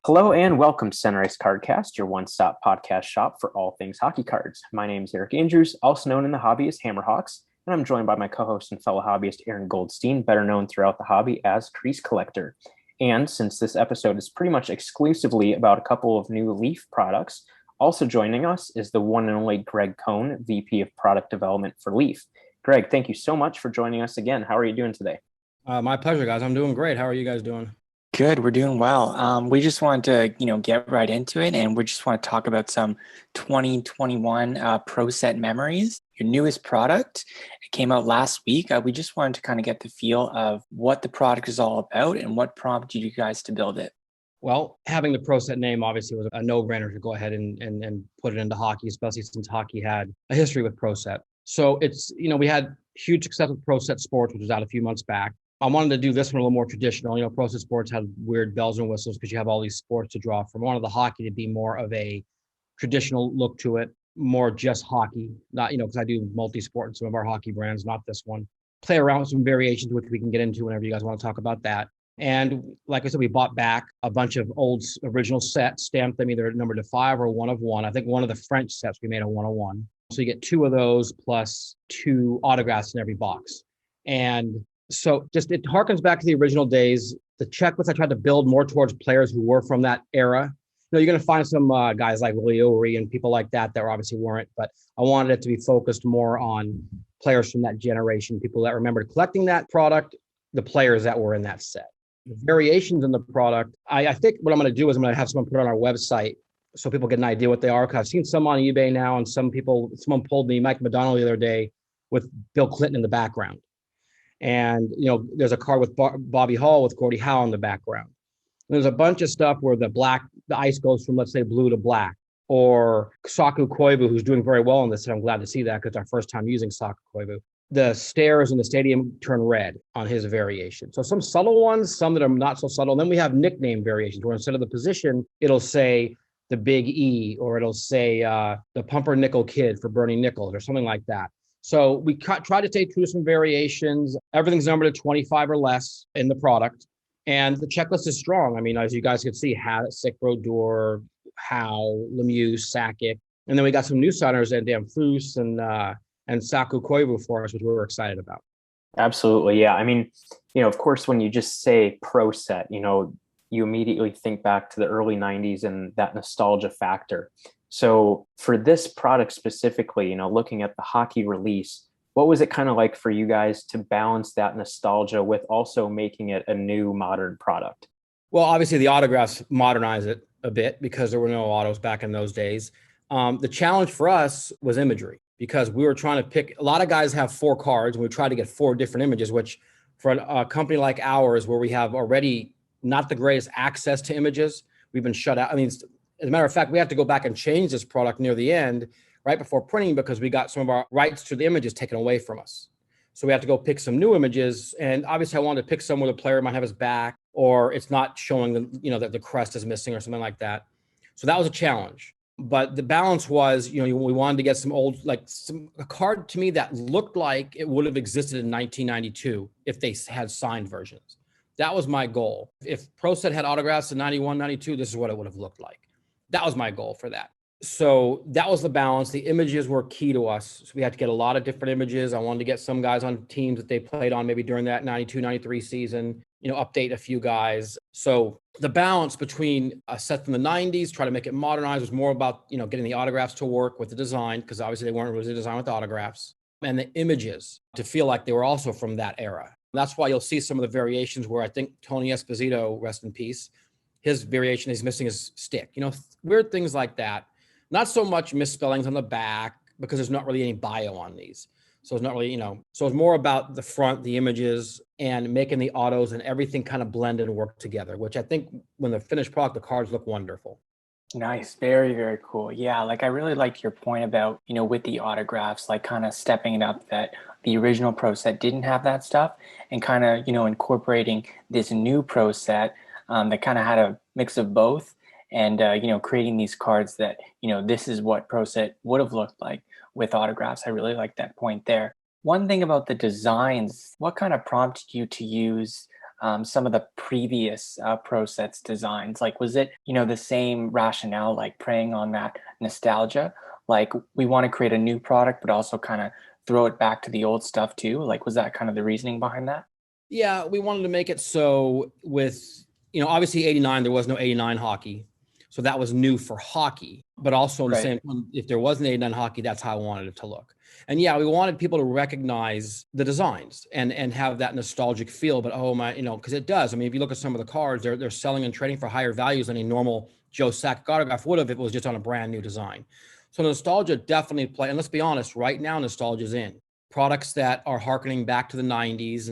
Hello and welcome to Center Ice Cardcast, your one-stop podcast shop for all things hockey cards. My name is Eric Andrews, also known in the hobby as Hammerhawks, and I'm joined by my co-host and fellow hobbyist Aaron Goldstein, better known throughout the hobby as Crease Collector. And since this episode is pretty much exclusively about a couple of new Leaf products, also joining us is the one and only Gregg Kohn, VP of Product Development for Leaf. Greg, thank you so much for joining us again. How are you doing today? My pleasure, guys. I'm doing great. How are you guys doing? Good. We're doing well. We just wanted to, get right into it, and we just want to talk about some 2021 Pro Set memories. Your newest product, it came out last week. We just wanted to kind of get the feel of what the product is all about and what prompted you guys to build it. Well, having the Pro Set name obviously was a no-brainer to go ahead and put it into hockey, especially since hockey had a history with Pro Set. So it's, we had huge success with Pro Set Sports, which was out a few months back. I wanted to do this one a little more traditional. Pro Set Sports had weird bells and whistles because you have all these sports to draw from. I wanted the hockey to be more of a traditional look to it, more just hockey, not, because I do multi-sport in some of our hockey brands, not this one. Play around with some variations, which we can get into whenever you guys want to talk about that. And like I said, we bought back a bunch of old original sets, stamped them either numbered to 5 or 1 of 1. I think one of the French sets we made a 1 of 1. So you get 2 of those plus 2 autographs in every box. And so just it harkens back to the original days. The checklist I tried to build more towards players who were from that era. You're going to find some guys like Willie O'Ree and people like that obviously weren't, but I wanted it to be focused more on players from that generation, people that remembered collecting that product, the players that were in that set. The variations in the product, I think what I'm going to do is I'm going to have someone put it on our website so people get an idea what they are. Because I've seen some on eBay now, and someone pulled me Mike McDonald the other day with Bill Clinton in the background. And, there's a card with Bobby Hall with Gordie Howe in the background. And there's a bunch of stuff where the ice goes from, let's say, blue to black. Or Saku Koivu, who's doing very well in this. And I'm glad to see that because it's our first time using Saku Koivu. The stairs in the stadium turn red on his variation. So some subtle ones, some that are not so subtle. And then we have nickname variations where instead of the position, it'll say the Big E, or it'll say the Pumpernickel Kid for Bernie Nichols or something like that. So we try to take through some variations. Everything's numbered at 25 or less in the product. And the checklist is strong. I mean, as you guys can see, Sick Brodeur, Howe, Lemieux, Sakic. And then we got some new signers, and Damphus and Saku Koivu for us, which we were excited about. Absolutely. Yeah. I mean, of course, when you just say Pro Set, you immediately think back to the early 90s and that nostalgia factor. So for this product specifically, looking at the hockey release, what was it kind of like for you guys to balance that nostalgia with also making it a new modern product? Well, obviously the autographs modernize it a bit because there were no autos back in those days. The challenge for us was imagery, because we were trying to pick, a lot of guys have 4 cards and we tried to get 4 different images, which for a company like ours, where we have already not the greatest access to images, we've been shut out. I mean, as a matter of fact, we had to go back and change this product near the end, right before printing, because we got some of our rights to the images taken away from us. So we have to go pick some new images. And obviously I wanted to pick some where the player might have his back, or it's not showing that the crest is missing or something like that. So that was a challenge. But the balance was, we wanted to get some old, a card to me that looked like it would have existed in 1992 if they had signed versions. That was my goal. If Pro Set had autographs in 91, 92, this is what it would have looked like. That was my goal for that. So that was the balance. The images were key to us. So we had to get a lot of different images. I wanted to get some guys on teams that they played on maybe during that 92, 93 season, update a few guys. So the balance between a set from the 90s, try to make it modernized, was more about, getting the autographs to work with the design, because obviously they weren't really designed with autographs, and the images to feel like they were also from that era. That's why you'll see some of the variations where I think Tony Esposito, rest in peace, his variation, he's missing his stick, weird things like that. Not so much misspellings on the back, because there's not really any bio on these. So it's not really, so it's more about the front, the images, and making the autos and everything kind of blend and work together, which I think when the finished product, the cards look wonderful. Nice. Very, very cool. Yeah. I really like your point about, with the autographs, kind of stepping it up, that the original Pro Set didn't have that stuff, and kind of, incorporating this new Pro Set that kind of had a mix of both, and, creating these cards that, this is what Pro Set would have looked like with autographs. I really like that point there. One thing about the designs, what kind of prompted you to use some of the previous pro sets designs? Like, was it, the same rationale, like preying on that nostalgia? Like, we want to create a new product, but also kind of throw it back to the old stuff too? Like, was that kind of the reasoning behind that? Yeah, we wanted to make it so with, obviously 89, there was no 89 hockey. So that was new for hockey, but also in the Right. same time, if there was an 89 hockey, that's how I wanted it to look. And yeah, we wanted people to recognize the designs and have that nostalgic feel, but oh my, because it does. I mean, if you look at some of the cards, they're selling and trading for higher values than a normal Joe Sakic autograph would have if it was just on a brand new design. So nostalgia definitely play. And let's be honest, right now nostalgia is in. Products that are harkening back to the 90s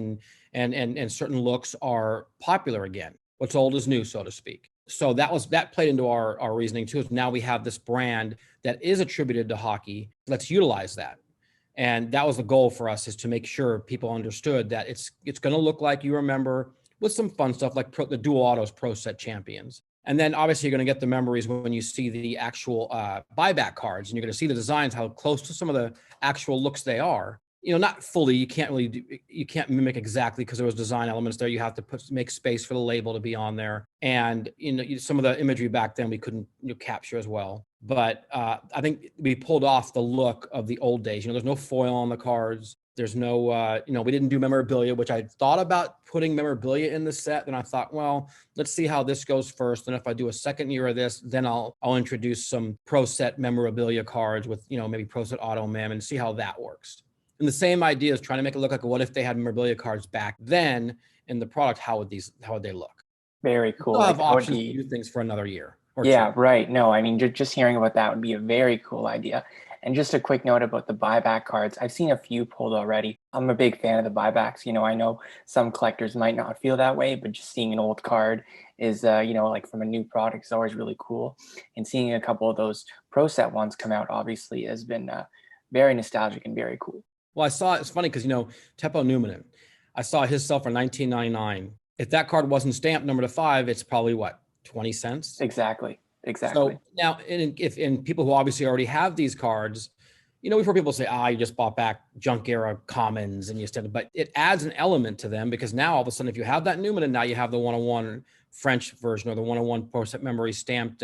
and certain looks are popular again. What's old is new, so to speak. So that played into our reasoning too. Is now we have this brand that is attributed to hockey. Let's utilize that. And that was the goal for us, is to make sure people understood that it's going to look like you remember, with some fun stuff like the dual autos pro set champions. And then obviously you're going to get the memories when you see the actual buyback cards, and you're going to see the designs, how close to some of the actual looks they are. Not fully, you can't mimic exactly, because there was design elements there. You have to make space for the label to be on there. And, some of the imagery back then we couldn't capture as well. But I think we pulled off the look of the old days. There's no foil on the cards. There's no, we didn't do memorabilia, which I thought about putting memorabilia in the set. Then I thought, well, let's see how this goes first. And if I do a second year of this, then I'll introduce some pro set memorabilia cards with, maybe pro set auto mem, and see how that works. And the same idea is trying to make it look like, what if they had memorabilia cards back then in the product? How would they look? Very cool. We'll have options to do things for another year or yeah, two. right. No, I mean, just hearing about that would be a very cool idea. And just a quick note about the buyback cards. I've seen a few pulled already. I'm a big fan of the buybacks. I know some collectors might not feel that way, but just seeing an old card is, like from a new product is always really cool. And seeing a couple of those pro set ones come out obviously has been very nostalgic and very cool. Well, it's funny because, Teppo Numminen, I saw his sell for $19.99. If that card wasn't stamped number to 5, it's probably what, 20 cents? Exactly. So now, if people who obviously already have these cards, we've heard people say, you just bought back junk era commons and you said, but it adds an element to them, because now all of a sudden, if you have that Numminen, now you have the 101 French version, or the 101 Pro Set Memory stamped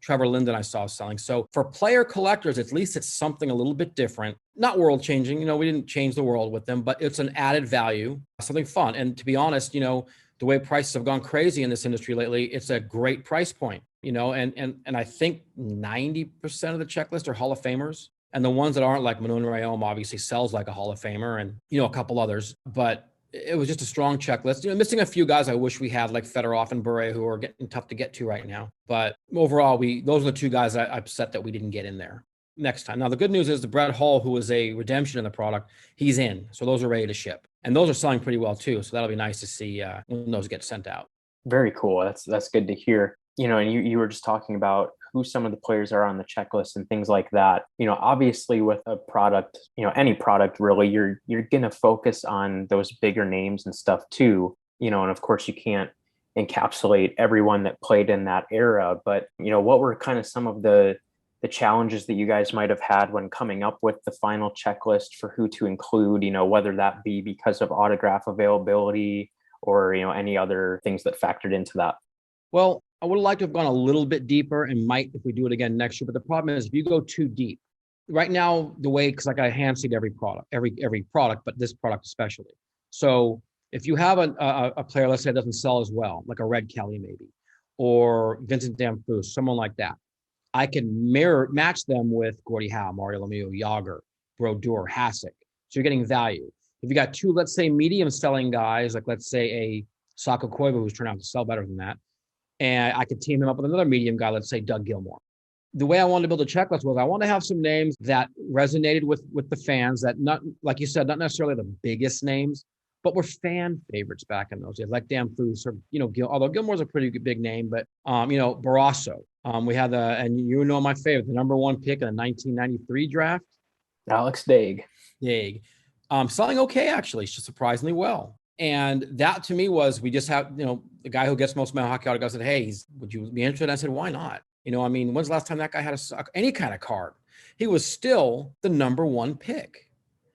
Trevor Linden I saw selling. So for player collectors, at least it's something a little bit different, not world changing. We didn't change the world with them, but it's an added value, something fun. And to be honest, the way prices have gone crazy in this industry lately, it's a great price point, and I think 90% of the checklist are Hall of Famers. And the ones that aren't, like Manon Rayom obviously sells like a Hall of Famer, and, a couple others, but it was just a strong checklist. Missing a few guys I wish we had, like Fedorov and Bure, who are getting tough to get to right now. But overall, those are the two guys I'm upset that we didn't get in there next time. Now, the good news is the Brett Hall, who was a redemption in the product, he's in. So those are ready to ship. And those are selling pretty well too. So that'll be nice to see when those get sent out. Very cool. That's good to hear. And you were just talking about who some of the players are on the checklist and things like that. Obviously with a product, any product really, you're going to focus on those bigger names and stuff too, and of course you can't encapsulate everyone that played in that era, but what were kind of some of the challenges that you guys might have had when coming up with the final checklist for who to include, whether that be because of autograph availability or, any other things that factored into that? Well, I would have liked to have gone a little bit deeper, and might if we do it again next year. But the problem is, if you go too deep, right now, the way, because like I hand seed every product, but this product especially. So if you have a player, let's say, that doesn't sell as well, like a Red Kelly maybe, or Vincent Damphousse, someone like that, I can match them with Gordie Howe, Mario Lemieux, Yager, Brodeur, Hasek. So you're getting value. If you got two, let's say, medium selling guys, like let's say a Sako Koivu, who's turned out to sell better than that, and I could team him up with another medium guy, let's say Doug Gilmour. The way I wanted to build a checklist was I want to have some names that resonated with the fans, that, not, like you said, not necessarily the biggest names, but were fan favorites back in those days, like Damphousse, or, although Gilmour's a pretty big name, but, Barrasso. We had my favorite, the number 1 pick in the 1993 draft. Alex Daig. Selling okay, actually, surprisingly well. And that to me was, we just have, the guy who gets most of my hockey autographs said, hey, would you be interested? I said, why not? When's the last time that guy had any kind of card? He was still the number 1 pick.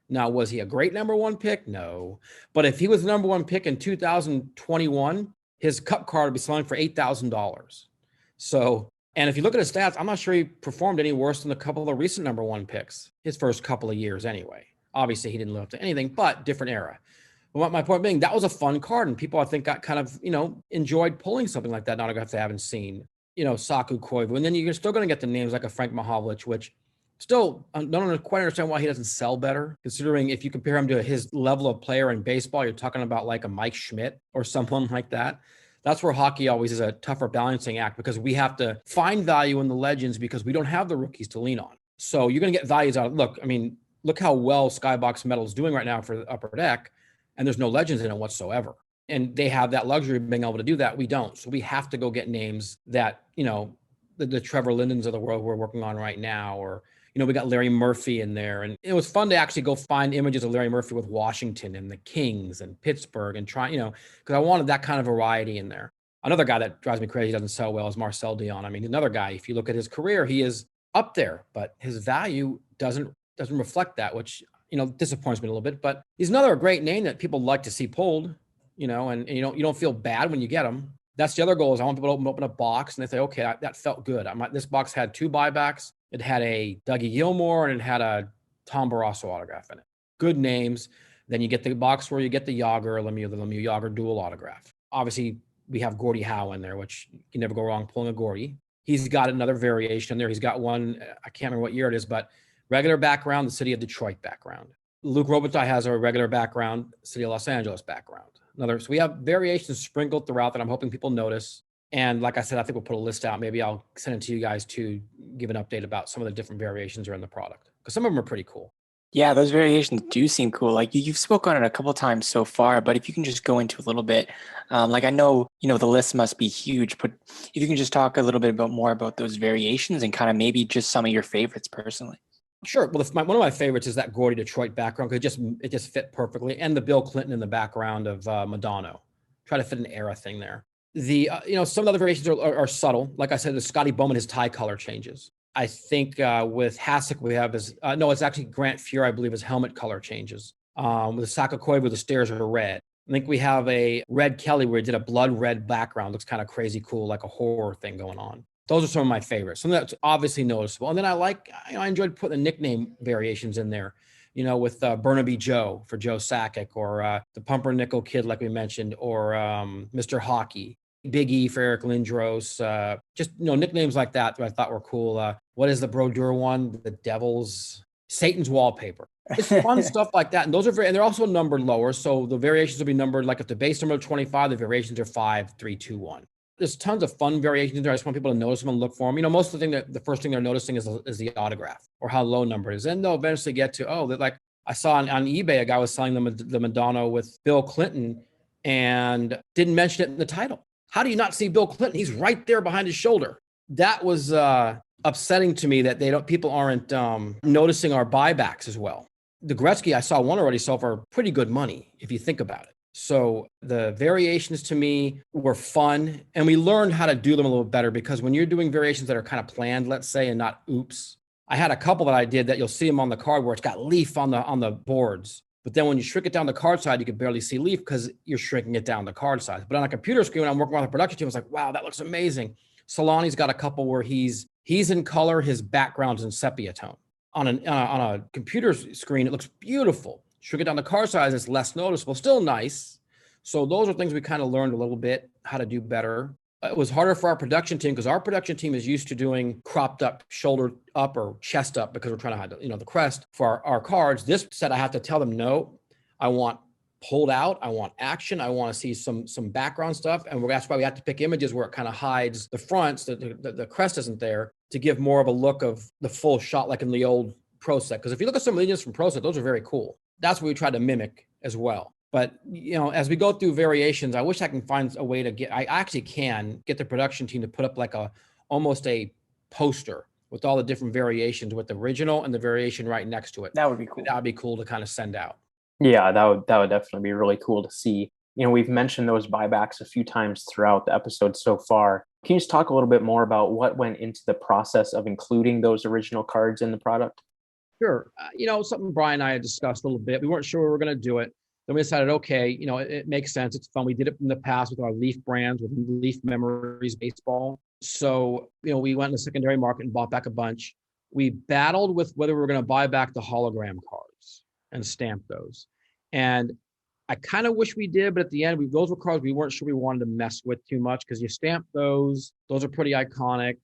Now, was he a great number one pick? No. But if he was the number one pick in 2021, his cup card would be selling for $8,000. So, and if you look at his stats, I'm not sure he performed any worse than a couple of recent number one picks, his first couple of years anyway. Obviously, he didn't live up to anything, but different era. But my point being, that was a fun card, and people, I think, got kind of, enjoyed pulling something like that, not if they haven't seen, Saku Koivu. And then you're still going to get the names like a Frank Mahovlich, which still don't quite understand why he doesn't sell better, considering if you compare him to his level of player in baseball, you're talking about like a Mike Schmidt or someone like that. That's where hockey always is a tougher balancing act, because we have to find value in the legends because we don't have the rookies to lean on. So you're going to get values out of, look how well Skybox Metal is doing right now for the Upper Deck, and there's no legends in it whatsoever. And they have that luxury of being able to do that. We don't. So we have to go get names that, the Trevor Lindens of the world we're working on right now, or, we got Larry Murphy in there. And it was fun to actually go find images of Larry Murphy with Washington and the Kings and Pittsburgh and try, because I wanted that kind of variety in there. Another guy that drives me crazy, doesn't sell well, is Marcel Dion. I mean, another guy, if you look at his career, he is up there, but his value doesn't reflect that, which, disappoints me a little bit. But he's another great name that people like to see pulled, and you don't feel bad when you get him. That's the other goal, is I want people to open a box and they say, okay, that felt good. This box had 2 buybacks. It had a Dougie Gilmore and it had a Tom Barrasso autograph in it. Good names. Then you get the box where you get the Yager, the Lemieux Yager dual autograph. Obviously, we have Gordie Howe in there, which you can never go wrong pulling a Gordie. He's got another variation in there. He's got one, I can't remember what year it is, but regular background, the city of Detroit background. Luke Robitaille has a regular background, city of Los Angeles background. So we have variations sprinkled throughout that I'm hoping people notice. And like I said, I think we'll put a list out. Maybe I'll send it to you guys to give an update about some of the different variations that are in the product, because some of them are pretty cool. Yeah, those variations do seem cool. Like you've spoken on it a couple of times so far, but if you can just go into a little bit, like I know, the list must be huge, but if you can just talk a little bit more about those variations and kind of maybe just some of your favorites personally. Sure. Well, one of my favorites is that Gordie Detroit background, because it just fit perfectly, and the Bill Clinton in the background of Madonna. Try to fit an era thing there. The some of the other variations are subtle. Like I said, the Scotty Bowman, his tie color changes. I think with Hasek we have it's actually Grant Fuhr, I believe, his helmet color changes. With Sakakoi, where the stairs are red. I think we have a Red Kelly where he did a blood red background. Looks kind of crazy cool, like a horror thing going on. Those are some of my favorites. Something that's obviously noticeable. And then I enjoyed putting the nickname variations in there, with Burnaby Joe for Joe Sakic, or the Pumpernickel Kid, like we mentioned, or Mr. Hockey, Big E for Eric Lindros, just, nicknames like that I thought were cool. What is the Brodeur one? The Devil's Satan's Wallpaper. It's fun stuff like that. And those are and they're also numbered lower. So the variations will be numbered, like if the base number is 25, the variations are 5, 3, 2, 1. There's tons of fun variations there. I just want people to notice them and look for them. Most of the first thing they're noticing is the autograph or how low number it is. And they'll eventually get to, like I saw on eBay, a guy was selling the Madonna with Bill Clinton and didn't mention it in the title. How do you not see Bill Clinton? He's right there behind his shoulder. That was upsetting to me that people aren't noticing our buybacks as well. The Gretzky, I saw one already sold for pretty good money, if you think about it. So the variations to me were fun, and we learned how to do them a little better, because when you're doing variations that are kind of planned, let's say, and not oops, I had a couple that I did that you'll see them on the card where it's got Leaf on the boards. But then when you shrink it down the card side, you can barely see Leaf because you're shrinking it down the card size. But on a computer screen, when I'm working on the production team, I was like, wow, that looks amazing. Solani's got a couple where he's in color, his background's in sepia tone. On a computer screen, it looks beautiful. Shrink it down the card size, it's less noticeable, still nice. So those are things we kind of learned a little bit how to do better. It was harder for our production team because our production team is used to doing cropped up, shoulder up or chest up, because we're trying to hide the crest for our cards. This set, I have to tell them, no, I want pulled out. I want action. I want to see some background stuff. And that's why we have to pick images where it kind of hides the fronts, the crest isn't there, to give more of a look of the full shot, like in the old Pro Set. Because if you look at some images from Pro Set, those are very cool. That's what we try to mimic as well. But, as we go through variations, I wish I can find a way to I actually can get the production team to put up like almost a poster with all the different variations, with the original and the variation right next to it. That would be cool. That would be cool to kind of send out. Yeah, that would definitely be really cool to see. We've mentioned those buybacks a few times throughout the episode so far. Can you just talk a little bit more about what went into the process of including those original cards in the product? Sure. Something Brian and I had discussed a little bit. We weren't sure we were going to do it. Then we decided, okay, it makes sense. It's fun. We did it in the past with our Leaf brands, with Leaf Memories Baseball. So, we went in the secondary market and bought back a bunch. We battled with whether we were going to buy back the hologram cards and stamp those. And I kind of wish we did, but at the end, those were cards we weren't sure we wanted to mess with too much because you stamp those are pretty iconic.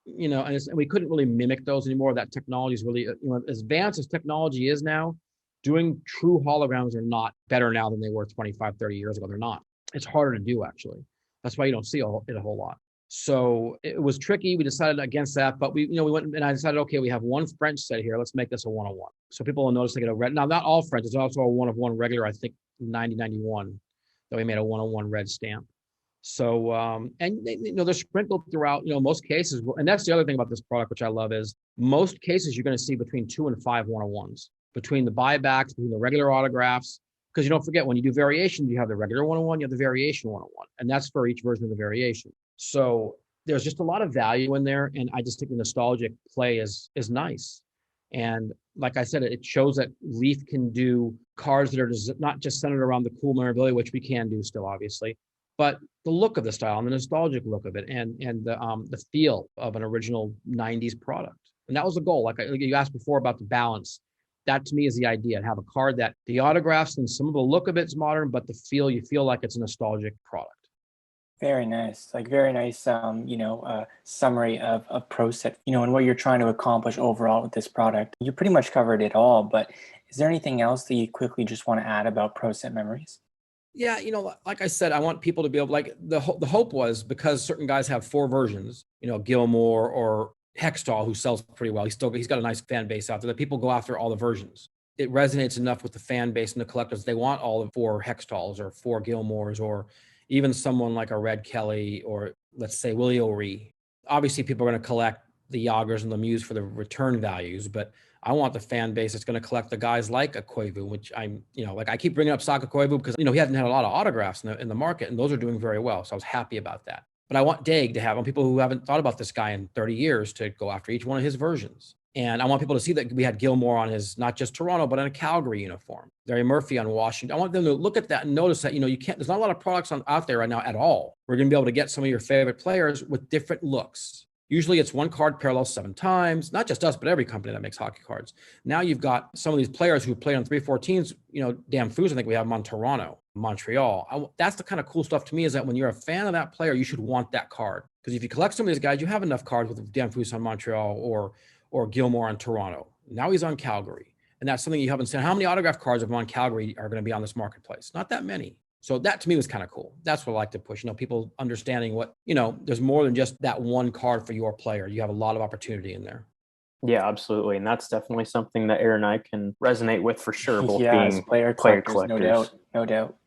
And we couldn't really mimic those anymore. That technology is really, as advanced as technology is now, doing true holograms are not better now than they were 25, 30 years ago. They're not. It's harder to do, actually. That's why you don't see it a whole lot. So it was tricky. We decided against that, but we went and I decided, okay, we have one French set here. Let's make this a 101. So people will notice they get a red. Now, not all French. It's also a 1 of 1 regular, I think 9091 that we made a 101 red stamp. So, and they're sprinkled throughout, most cases. And that's the other thing about this product, which I love, is most cases you're going to see between 2 and 5 101s, between the buybacks, between the regular autographs. Because you don't forget, when you do variations, you have the regular 101, you have the variation 101, and that's for each version of the variation. So there's just a lot of value in there. And I just think the nostalgic play is nice. And like I said, it shows that Leaf can do cards that are not just centered around the cool memorabilia, which we can do still, obviously, but the look of the style and the nostalgic look of it and the feel of an original 90s product. And that was the goal. Like you asked before about the balance. That to me is the idea, to have a card that the autographs and some of the look of it's modern, but you feel like it's a nostalgic product. Very nice. Like very nice, summary of Pro Set, and what you're trying to accomplish overall with this product. You pretty much covered it all, but is there anything else that you quickly just want to add about Pro Set Memories? Yeah, like I said, I want people to be able, like the hope was, because certain guys have 4 versions, Gilmore or Hextall, who sells pretty well. He's got a nice fan base out there that people go after all the versions. It resonates enough with the fan base and the collectors. They want all the 4 Hextalls or 4 Gilmores, or even someone like a Red Kelly, or let's say Willie O'Ree. Obviously, people are going to collect the Yagers and Lemieux for the return values, but I want the fan base that's going to collect the guys like a Koivu, which I keep bringing up Saka Koivu because, he hasn't had a lot of autographs in the market, and those are doing very well. So I was happy about that. But I want Daig to have people who haven't thought about this guy in 30 years to go after each one of his versions. And I want people to see that we had Gilmore on his, not just Toronto, but in a Calgary uniform. Larry Murphy on Washington. I want them to look at that and notice that, there's not a lot of products out there right now at all. We're going to be able to get some of your favorite players with different looks. Usually it's one card parallels 7 times, not just us, but every company that makes hockey cards. Now you've got some of these players who play on 314s, Dan Foos, I think we have them on Toronto, Montreal. That's the kind of cool stuff to me, is that when you're a fan of that player, you should want that card. Because if you collect some of these guys, you have enough cards with Dan Foos on Montreal or Gilmore on Toronto. Now he's on Calgary. And that's something you haven't seen. How many autograph cards of him on Calgary are going to be on this marketplace? Not that many. So that to me was kind of cool. That's what I like to push, people understanding what, there's more than just that one card for your player. You have a lot of opportunity in there. Yeah, absolutely. And that's definitely something that Aaron and I can resonate with for sure, both being player collectors. No doubt.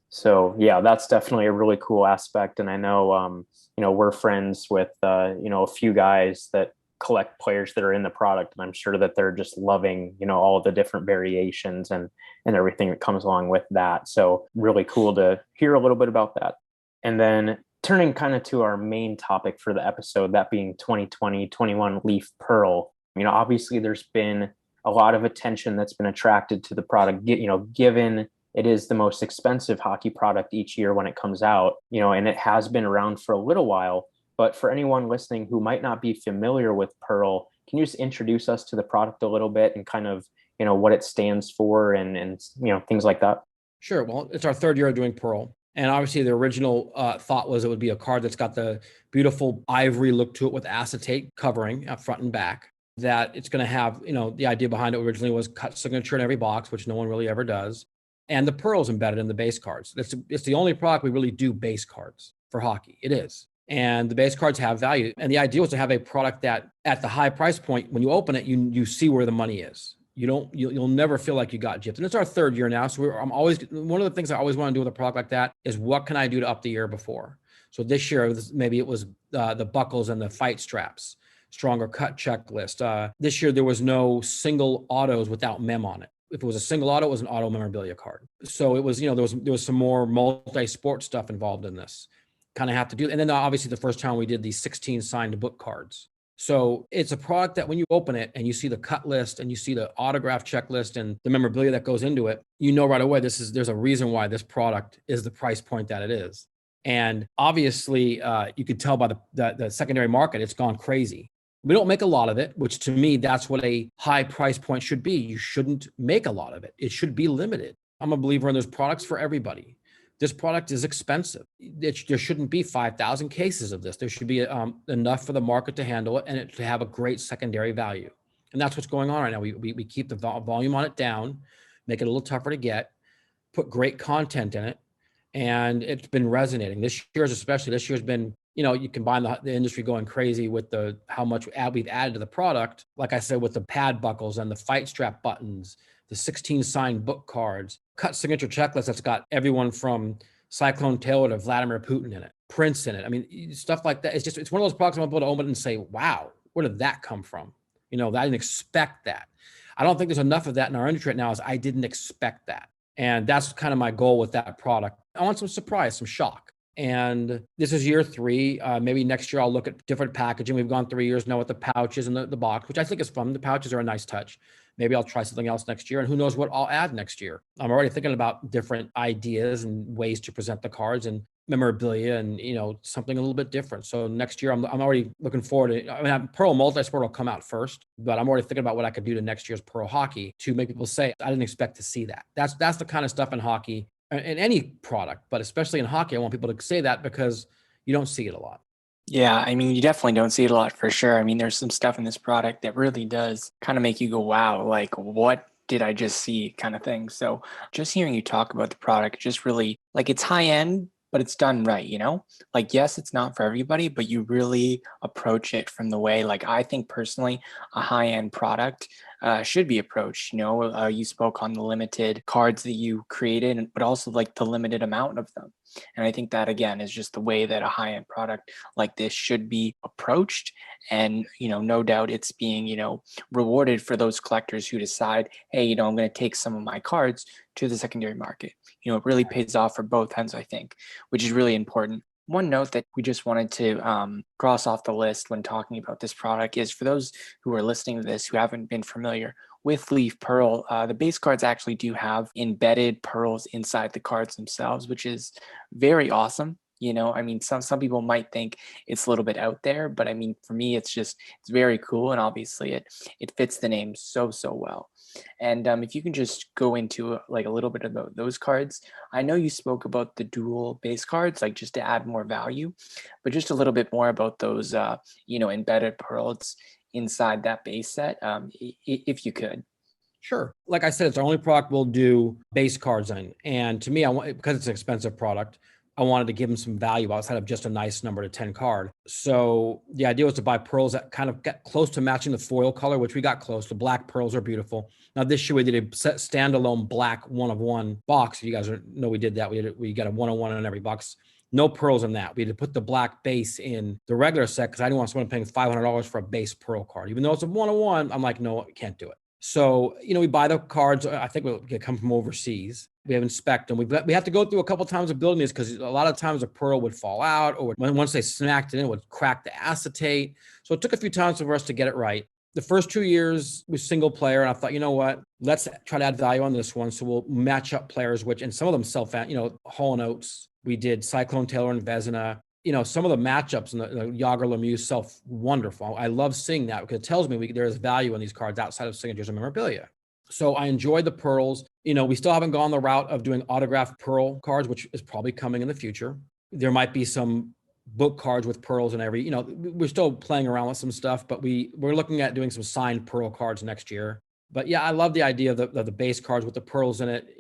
So yeah, that's definitely a really cool aspect. And I know, we're friends with, a few guys that collect players that are in the product, and I'm sure that they're just loving, all the different variations and everything that comes along with that. So really cool to hear a little bit about that. And then turning kind of to our main topic for the episode, that being 2020-21 Leaf Pearl. Obviously there's been a lot of attention that's been attracted to the product, given it is the most expensive hockey product each year when it comes out, and it has been around for a little while. But for anyone listening who might not be familiar with Pearl, can you just introduce us to the product a little bit and kind of, what it stands for and things like that? Sure. Well, it's our 3rd year of doing Pearl. And obviously the original thought was it would be a card that's got the beautiful ivory look to it with acetate covering front and back. That it's going to have, the idea behind it originally was cut signature in every box, which no one really ever does. And the pearl's embedded in the base cards. It's the only product we really do base cards for hockey. It is. And the base cards have value. And the idea was to have a product that at the high price point, when you open it, you see where the money is. You'll never feel like you got gypped. And it's our 3rd year now. So I'm always, one of the things I always want to do with a product like that is what can I do to up the year before? So this year, maybe it was the buckles and the fight straps, stronger cut checklist. This year, there was no single autos without mem on it. If it was a single auto, it was an auto memorabilia card. So it was, there was some more multi-sport stuff involved in this. Kind of have to do. And then obviously the first time we did these 16 signed book cards. So it's a product that when you open it and you see the cut list and you see the autograph checklist and the memorabilia that goes into it, you know right away there's a reason why this product is the price point that it is. And obviously, you could tell by the secondary market, it's gone crazy. We don't make a lot of it, which to me, that's what a high price point should be. You shouldn't make a lot of it. It should be limited. I'm a believer in there's products for everybody. This product is expensive. There shouldn't be 5,000 cases of this. There should be enough for the market to handle it and it to have a great secondary value. And that's what's going on right now. We keep the volume on it down, make it a little tougher to get, put great content in it, and it's been resonating. This year's been, you combine the industry going crazy with how much we've added to the product. Like I said, with the pad buckles and the fight strap buttons, the 16 signed book cards, cut signature checklist that's got everyone from Cyclone Taylor to Vladimir Putin in it, Prince in it. I mean, stuff like that. It's one of those products I'm able to open it and say, wow, where did that come from? I didn't expect that. I don't think there's enough of that in our industry right now, as I didn't expect that. And that's kind of my goal with that product. I want some surprise, some shock. And this is year 3. Maybe next year I'll look at different packaging. We've gone 3 years now with the pouches and the box, which I think is fun. The pouches are a nice touch. Maybe I'll try something else next year. And who knows what I'll add next year. I'm already thinking about different ideas and ways to present the cards and memorabilia and, something a little bit different. So next year, I'm already looking forward to, Pearl Multisport will come out first, but I'm already thinking about what I could do to next year's Pearl Hockey to make people say, I didn't expect to see that. That's the kind of stuff in hockey, in any product, but especially in hockey, I want people to say that because you don't see it a lot. Yeah, I mean, you definitely don't see it a lot for sure. I mean, there's some stuff in this product that really does kind of make you go, wow, like what did I just see kind of thing. So just hearing you talk about the product, just really like it's high end, but it's done right, Like, yes, it's not for everybody, but you really approach it from the way, like, I think personally, a high end product should be approached. You spoke on the limited cards that you created, but also like the limited amount of them. And I think that again is just the way that a high end product like this should be approached. And, no doubt it's being, rewarded for those collectors who decide, hey, I'm going to take some of my cards to the secondary market. It really pays off for both ends, I think, which is really important. One note that we just wanted to cross off the list when talking about this product is for those who are listening to this who haven't been familiar with Leaf Pearl, the base cards actually do have embedded pearls inside the cards themselves, which is very awesome. I mean, some people might think it's a little bit out there, but I mean, for me, it's very cool. And obviously it fits the name so well. And if you can just go into like a little bit about those cards. I know you spoke about the dual base cards, like just to add more value, but just a little bit more about those, embedded pearls inside that base set, if you could. Sure. Like I said, it's our only product we'll do base cards in. And to me, because it's an expensive product, I wanted to give them some value outside of just a nice number to 10 card. So the idea was to buy pearls that kind of get close to matching the foil color, which we got close. The black pearls are beautiful. Now this year we did a standalone black 1-of-1 box. You guys know we did that. We got a 1-of-1 in every box. No pearls in that. We had to put the black base in the regular set because I didn't want someone paying $500 for a base pearl card. Even though it's a 1-of-1, I'm like, no, I can't do it. So, we buy the cards. I think they come from overseas. We have inspect them. We have to go through a couple of times of building these because a lot of times a pearl would fall out or once they smacked it in, it would crack the acetate. So it took a few times for us to get it right. The first 2 years was single player. And I thought, you know what, let's try to add value on this one. So we'll match up players, and some of them Hall & Oates. We did Cyclone Taylor and Vezina. Some of the matchups and the Yager Lemieux sell wonderful. I love seeing that because it tells me there is value in these cards outside of signatures and memorabilia. So I enjoyed the pearls. We still haven't gone the route of doing autographed pearl cards, which is probably coming in the future. There might be some book cards with pearls and we're still playing around with some stuff, but we're looking at doing some signed pearl cards next year. But yeah, I love the idea of the base cards with the pearls in it.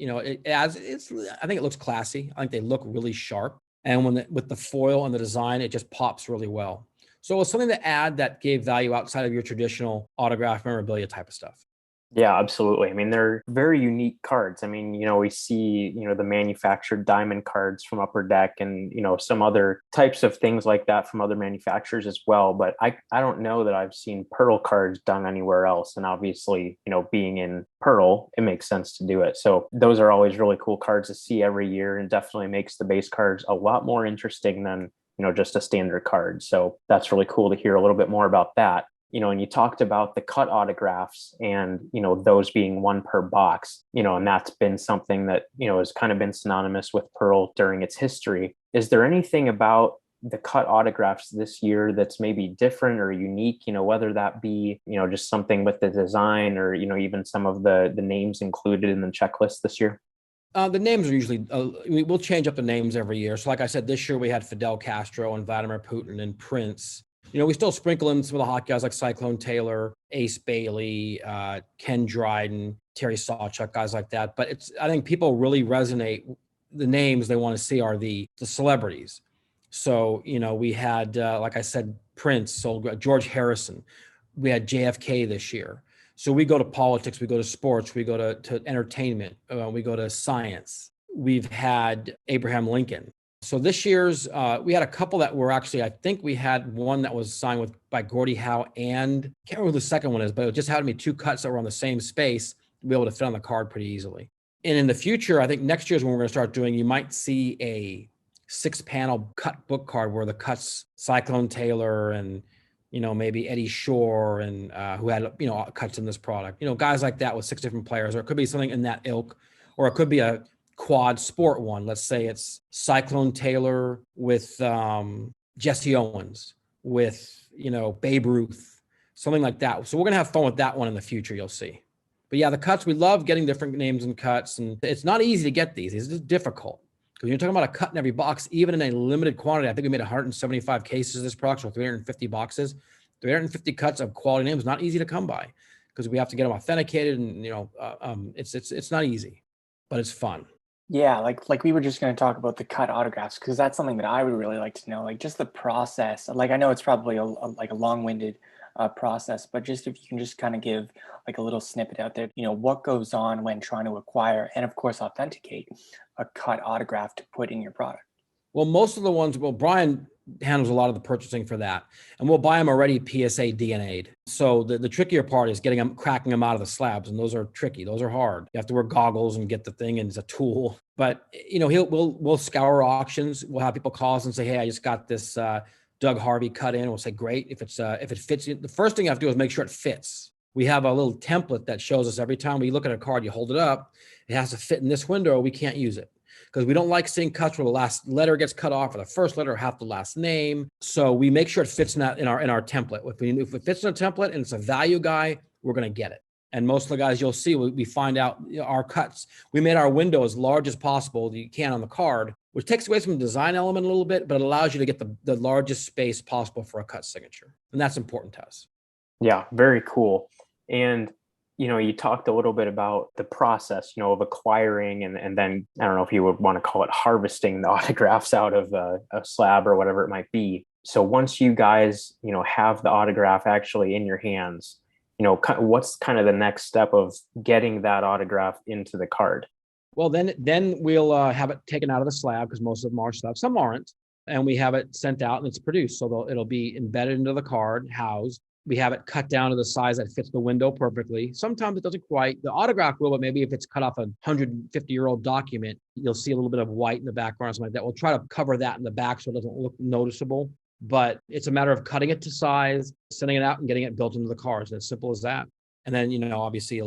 I think it looks classy. I think they look really sharp. And with the foil and the design, it just pops really well. So it was something to add that gave value outside of your traditional autograph memorabilia type of stuff. Yeah, absolutely. I mean, they're very unique cards. I mean, we see, the manufactured diamond cards from Upper Deck and, some other types of things like that from other manufacturers as well. But I don't know that I've seen pearl cards done anywhere else. And obviously, being in pearl, it makes sense to do it. So those are always really cool cards to see every year and definitely makes the base cards a lot more interesting than just a standard card. So that's really cool to hear a little bit more about that. And you talked about the cut autographs and, those being one per box, and that's been something that, has kind of been synonymous with Pearl during its history. Is there anything about the cut autographs this year that's maybe different or unique, whether that be, just something with the design or, even some of the names included in the checklist this year? The names are usually, we'll change up the names every year. So like I said, this year we had Fidel Castro and Vladimir Putin and Prince. We still sprinkle in some of the hockey guys like Cyclone Taylor, Ace Bailey, Ken Dryden, Terry Sawchuk, guys like that. But I think people really resonate. The names they want to see are the celebrities. So, we had, like I said, Prince, so George Harrison. We had JFK this year. So we go to politics, we go to sports, we go to entertainment, we go to science. We've had Abraham Lincoln. So this year's, we had a couple that were actually, I think we had one that was signed by Gordie Howe and, I can't remember who the second one is, but it just happened to be two cuts that were on the same space to be able to fit on the card pretty easily. And in the future, I think next year's when we're going to start doing, you might see a 6-panel cut book card where the cuts Cyclone Taylor and, maybe Eddie Shore and who had, cuts in this product, guys like that with 6 different players, or it could be something in that ilk, or it could be a quad sport one. Let's say it's Cyclone Taylor with Jesse Owens, with, Babe Ruth, something like that. So we're going to have fun with that one in the future, you'll see. But yeah, the cuts, we love getting different names and cuts, and it's not easy to get these. It's just difficult. Because you're talking about a cut in every box, even in a limited quantity. I think we made 175 cases of this product, so 350 boxes. 350 cuts of quality names, not easy to come by because we have to get them authenticated, and it's not easy, but it's fun. Yeah, like we were just going to talk about the cut autographs because that's something that I would really like to know, like just the process. Like I know it's probably a long-winded process, but just if you can just kind of give like a little snippet out there, what goes on when trying to acquire and of course authenticate a cut autograph to put in your product. Well, most of the ones, Brian handles a lot of the purchasing for that, and we'll buy them already PSA DNA'd. So the trickier part is cracking them out of the slabs, and those are tricky. Those are hard. You have to wear goggles and get the thing, and it's a tool. But we'll scour auctions. We'll have people call us and say, "Hey, I just got this Doug Harvey cut in." We'll say, "Great, if it fits." The first thing you have to do is make sure it fits. We have a little template that shows us every time we look at a card, you hold it up, it has to fit in this window, or we can't use it. Because we don't like seeing cuts where the last letter gets cut off or the first letter or half the last name. So we make sure it fits in our template. If it fits in a template and it's a value guy, we're going to get it. And most of the guys you'll see, we find out our cuts. We made our window as large as possible that you can on the card, which takes away some design element a little bit, but it allows you to get the largest space possible for a cut signature. And that's important to us. Yeah, very cool. And you talked a little bit about the process, of acquiring and then, I don't know if you would want to call it harvesting the autographs out of a slab or whatever it might be. So once you guys, have the autograph actually in your hands, what's kind of the next step of getting that autograph into the card? Well, then we'll have it taken out of the slab because most of them are slabs, some aren't. And we have it sent out and it's produced. So it'll be embedded into the card, housed. We have it cut down to the size that fits the window perfectly. Sometimes it doesn't quite. The autograph will, but maybe if it's cut off a 150-year-old document, you'll see a little bit of white in the background or something like that. We'll try to cover that in the back so it doesn't look noticeable. But it's a matter of cutting it to size, sending it out, and getting it built into the cards. As simple as that. And then, obviously,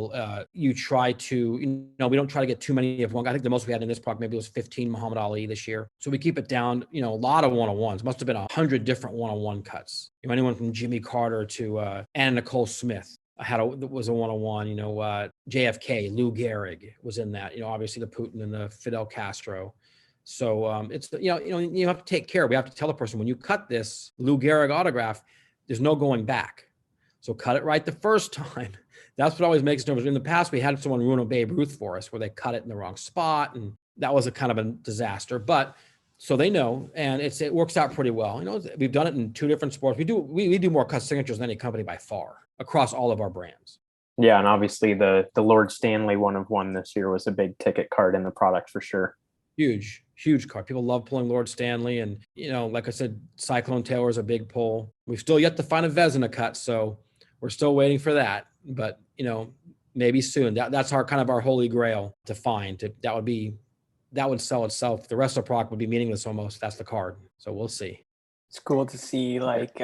you try to, we don't try to get too many of one. I think the most we had in this product maybe was 15 Muhammad Ali this year. So we keep it down, a lot of one-on-ones. Must have been 100 different one-on-one cuts. Anyone from Jimmy Carter to Anna Nicole Smith was a one-on-one. JFK, Lou Gehrig was in that. Obviously the Putin and the Fidel Castro. So it's you have to take care. We have to tell the person when you cut this Lou Gehrig autograph, there's no going back. So cut it right the first time. That's what always makes it nervous. In the past, we had someone ruin a Babe Ruth for us where they cut it in the wrong spot. And that was a kind of a disaster. But so they know, and it works out pretty well. We've done it in 2 different sports. We do more cut signatures than any company by far across all of our brands. Yeah. And obviously the Lord Stanley 1-of-1 this year was a big ticket card in the product for sure. Huge card. People love pulling Lord Stanley. And, like I said, Cyclone Taylor is a big pull. We've still yet to find a Vezina cut. So we're still waiting for that. But, maybe soon. That's our holy grail to find. That would sell itself. The rest of the product would be meaningless almost. That's the card. So we'll see. It's cool to see like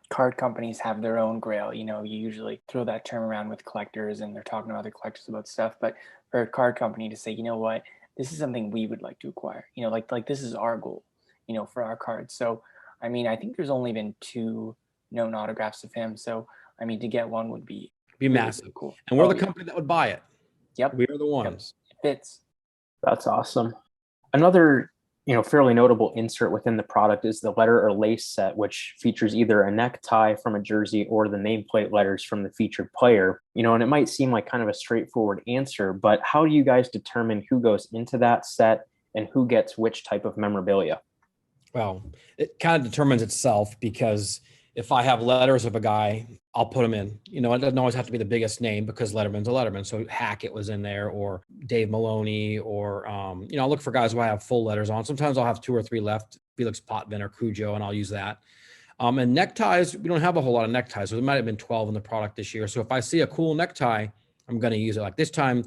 card companies have their own grail. You know, you usually throw that term around with collectors and they're talking to other collectors about stuff, but for a card company to say, you know what, this is something we would like to acquire. You know, like this is our goal, you know, for our cards. So I mean, I think there's only been two known autographs of him. So I mean, to get one would be really, massive. really cool. And we're the company that would buy it. Yep. We are the ones. Yep. It fits. That's awesome. Another, fairly notable insert within the product is the letter or lace set, which features either a necktie from a jersey or the nameplate letters from the featured player. And it might seem like kind of a straightforward answer, but how do you guys determine who goes into that set and who gets which type of memorabilia? Well, it kind of determines itself, because if I have letters of a guy, I'll put them in. It doesn't always have to be the biggest name, because Letterman's a Letterman. So Hackett was in there, or Dave Maloney, or, I'll look for guys who I have full letters on. Sometimes I'll have 2 or 3 left, Felix Potvin or Cujo, and I'll use that. And neckties, we don't have a whole lot of neckties. So there might have been 12 in the product this year. So if I see a cool necktie, I'm going to use it. Like this time,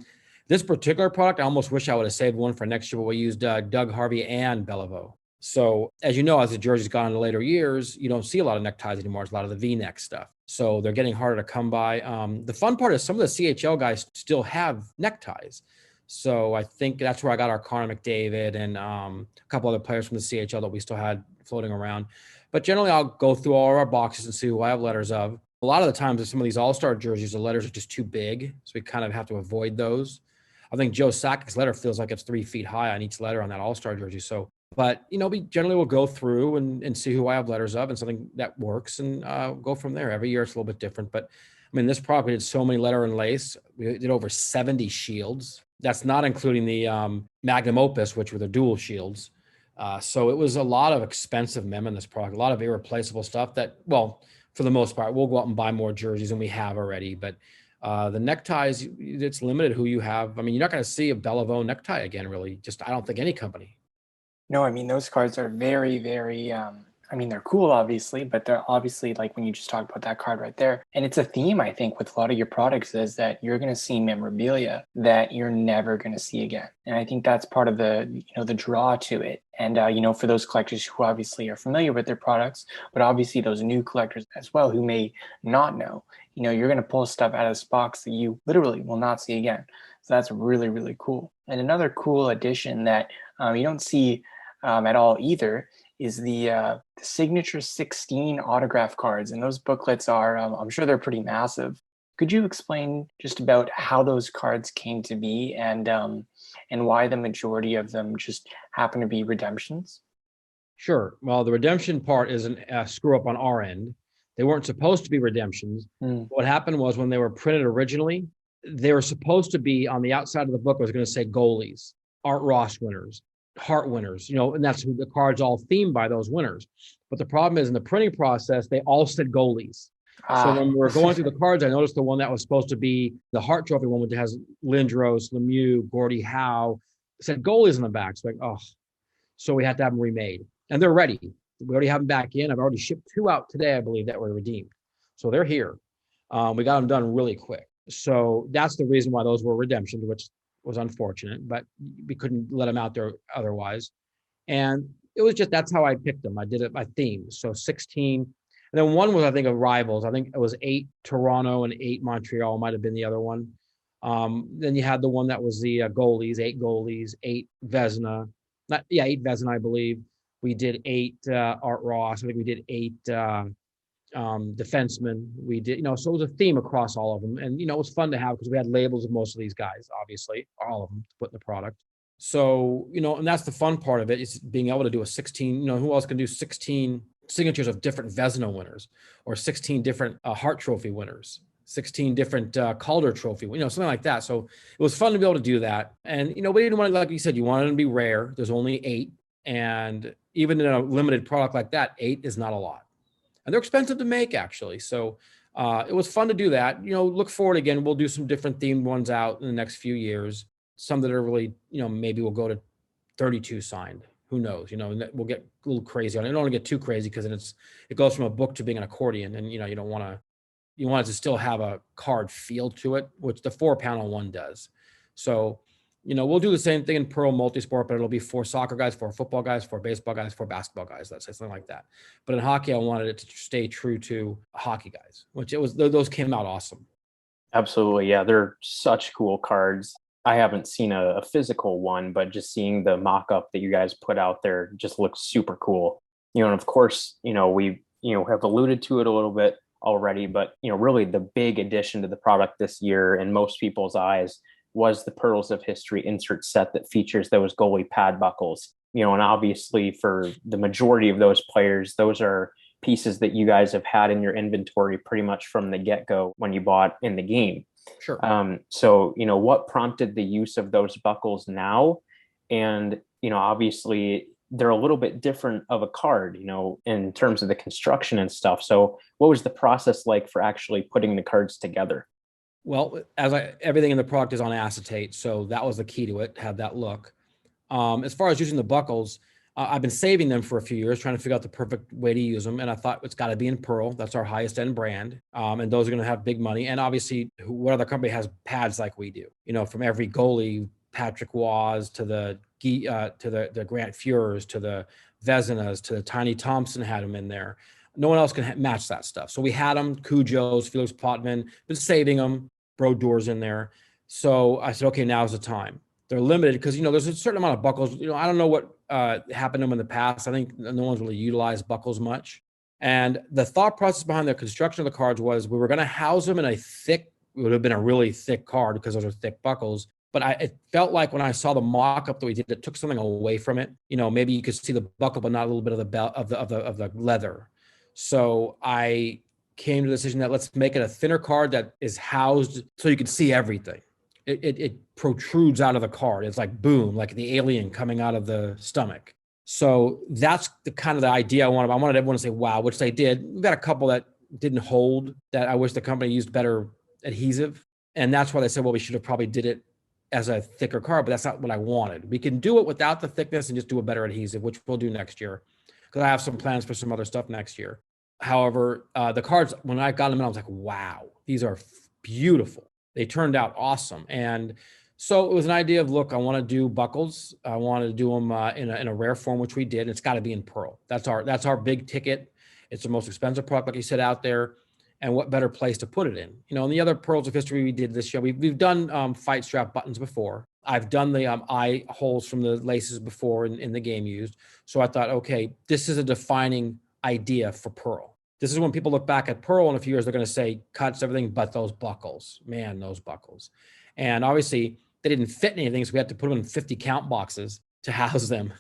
this particular product, I almost wish I would have saved one for next year, but we used Doug Harvey and Beliveau. So as you know, as the jersey's gone into later years, you don't see a lot of neckties anymore. It's a lot of the V-neck stuff. So they're getting harder to come by. The fun part is some of the CHL guys still have neckties. So I think that's where I got our Connor McDavid and a couple other players from the CHL that we still had floating around. But generally, I'll go through all of our boxes and see who I have letters of. A lot of the times with some of these all-star jerseys, the letters are just too big. So we kind of have to avoid those. I think Joe Sakic's letter feels like it's 3 feet high on each letter on that all-star jersey. So, but, we generally will go through and see who I have letters of and something that works, and go from there. Every year it's a little bit different. But I mean, this product, we did so many letter and lace. We did over 70 shields. That's not including the Magnum Opus, which were the dual shields. So it was a lot of expensive mem in this product, a lot of irreplaceable stuff that, well, for the most part, we'll go out and buy more jerseys than we have already. But the neckties, it's limited who you have. I mean, you're not going to see a Beliveau necktie again, really. I don't think any company. No, I mean, those cards are very, very, they're cool, obviously, but they're obviously, like when you just talked about that card right there. And it's a theme, I think, with a lot of your products, is that you're going to see memorabilia that you're never going to see again. And I think that's part of the, the draw to it. And, for those collectors who obviously are familiar with their products, but obviously those new collectors as well who may not know, you're going to pull stuff out of this box that you literally will not see again. So that's really, really cool. And another cool addition that you don't see at all either is the signature 16 autograph cards. And those booklets are, I'm sure they're pretty massive. Could you explain just about how those cards came to be, and why the majority of them just happen to be redemptions? Sure. Well, the redemption part is a screw up on our end. They weren't supposed to be redemptions. What happened was, when they were printed originally, they were supposed to be on the outside of the book. I was going to say goalies, Art Ross winners, Hart winners, and that's who the cards all themed by those winners. But the problem is, in the printing process, they all said goalies. So when we were going through the cards, I noticed the one that was supposed to be the Hart Trophy one, which has Lindros, Lemieux, Gordie Howe, said goalies in the back. So so we had to have them remade, and they're ready. We already have them back in. I've already shipped 2 out today, I believe, that were redeemed. So they're here. We got them done really quick. So that's the reason why those were redemptions, which was unfortunate, but we couldn't let them out there otherwise. And it was just, that's how I picked them. I did it by theme. So 16. And then one was, I think, of rivals. I think it was 8 Toronto and 8 Montreal might have been the other one. Then you had the one that was the goalies, 8 goalies, 8 Vezina. 8 Vezina, I believe. We did 8 Art Ross. I think we did 8 defensemen. We did, so it was a theme across all of them. And, it was fun to have, because we had labels of most of these guys, obviously, all of them, to put in the product. So, and that's the fun part of it, is being able to do a 16, who else can do 16 signatures of different Vezina winners, or 16 different Hart Trophy winners, 16 different Calder Trophy, something like that. So it was fun to be able to do that. And, we didn't want to, like you said, you wanted them to be rare. There's only 8. And even in a limited product like that, 8 is not a lot. And they're expensive to make, actually. So it was fun to do that. Look forward again. We'll do some different themed ones out in the next few years. Some that are really, maybe we'll go to 32 signed. Who knows? And we'll get a little crazy on it. I don't want to get too crazy, because then it goes from a book to being an accordion. And, you don't want to, you want it to still have a card feel to it, which the 4-panel one does. So We'll do the same thing in Pearl multisport, but it'll be for soccer guys, for football guys, for baseball guys, for basketball guys. Let's say something like that. But in hockey, I wanted it to stay true to hockey guys, which it was. Those came out awesome. Absolutely. Yeah, they're such cool cards. I haven't seen a physical one, but just seeing the mock-up that you guys put out there just looks super cool. And of course, we, have alluded to it a little bit already, but, really the big addition to the product this year in most people's eyes was the Pearls of History insert set that features those goalie pad buckles. And obviously for the majority of those players, those are pieces that you guys have had in your inventory pretty much from the get-go when you bought in the game. Sure. So, what prompted the use of those buckles now? And, obviously they're a little bit different of a card, in terms of the construction and stuff. So what was the process like for actually putting the cards together? Well, everything in the product is on acetate. So that was the key to it, had that look. As far as using the buckles, I've been saving them for a few years, trying to figure out the perfect way to use them. And I thought it's got to be in Pearl. That's our highest end brand. And those are going to have big money. And obviously, what other company has pads like we do? From every goalie, Patrick Waz to the Grant Fures to the Vezinas to the Tiny Thompson had them in there. No one else can match that stuff. So we had them, Cujo's, Felix Potvin, been saving them, Brodeur's in there. So I said, okay, now's the time. They're limited because, there's a certain amount of buckles. I don't know what happened to them in the past. I think no one's really utilized buckles much. And the thought process behind the construction of the cards was we were going to house them in it would have been a really thick card because those are thick buckles. But it felt like when I saw the mock-up that we did, it took something away from it. Maybe you could see the buckle, but not a little bit of the belt of the leather. So I came to the decision that let's make it a thinner card that is housed so you can see everything. It protrudes out of the card. It's like boom, like the alien coming out of the stomach. So that's the kind of the idea I wanted. I wanted everyone to say, wow, which they did. We've got a couple that didn't hold that I wish the company used better adhesive. And that's why they said, well, we should have probably did it as a thicker card, but that's not what I wanted. We can do it without the thickness and just do a better adhesive, which we'll do next year. Because I have some plans for some other stuff next year. However, the cards, when I got them in, I was like, wow, these are beautiful. They turned out awesome. And so it was an idea of, look, I want to do buckles. I wanted to do them in a rare form, which we did. It's got to be in Pearl. That's our big ticket. It's the most expensive product, like you said, out there. And what better place to put it in? And the other Pearls of History we did this year, we've done fight strap buttons before. I've done the eye holes from the laces before in the game used. So I thought, okay, this is a defining idea for Pearl. This is when people look back at Pearl in a few years, they're going to say cuts, everything but those buckles. Man, those buckles. And obviously they didn't fit in anything, so we had to put them in 50 count boxes to house them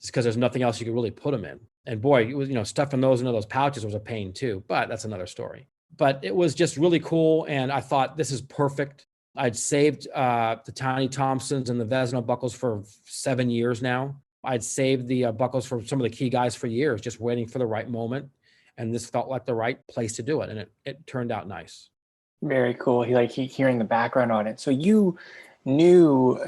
just because there's nothing else you could really put them in. And boy, it was, stuffing those into those pouches was a pain too, but that's another story. But it was just really cool. And I thought this is perfect. I'd saved the Tiny Thompsons and the Vezina buckles for 7 years now. I'd saved the buckles for some of the key guys for years, just waiting for the right moment. And this felt like the right place to do it. And it turned out nice. Very cool. Hearing the background on it. So you knew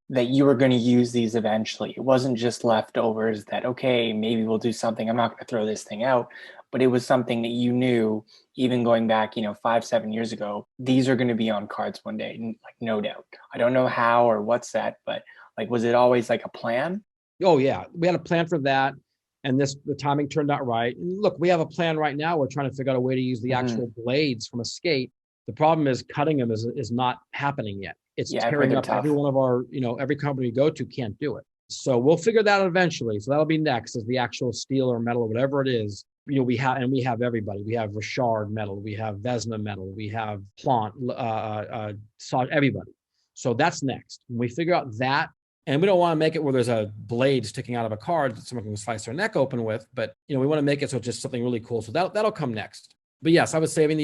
that you were going to use these eventually. It wasn't just leftovers that, okay, maybe we'll do something. I'm not going to throw this thing out. But it was something that you knew, even going back, 5-7 years ago, these are going to be on cards one day, no doubt. I don't know how or what's that, but was it always a plan? Oh yeah, we had a plan for that. And the timing turned out right. And look, we have a plan right now. We're trying to figure out a way to use the actual blades from a skate. The problem is cutting them is not happening yet. It's tearing up every one of our, every company we go to can't do it. So we'll figure that out eventually. So that'll be next, is the actual steel or metal or whatever it is. We have everybody. We have Richard metal. We have Vezina metal. We have Plant, everybody. So that's next. When we figure out that, and we don't want to make it where there's a blade sticking out of a card that someone can slice their neck open with, but we want to make it so it's just something really cool. So that'll come next. But yes, I was saving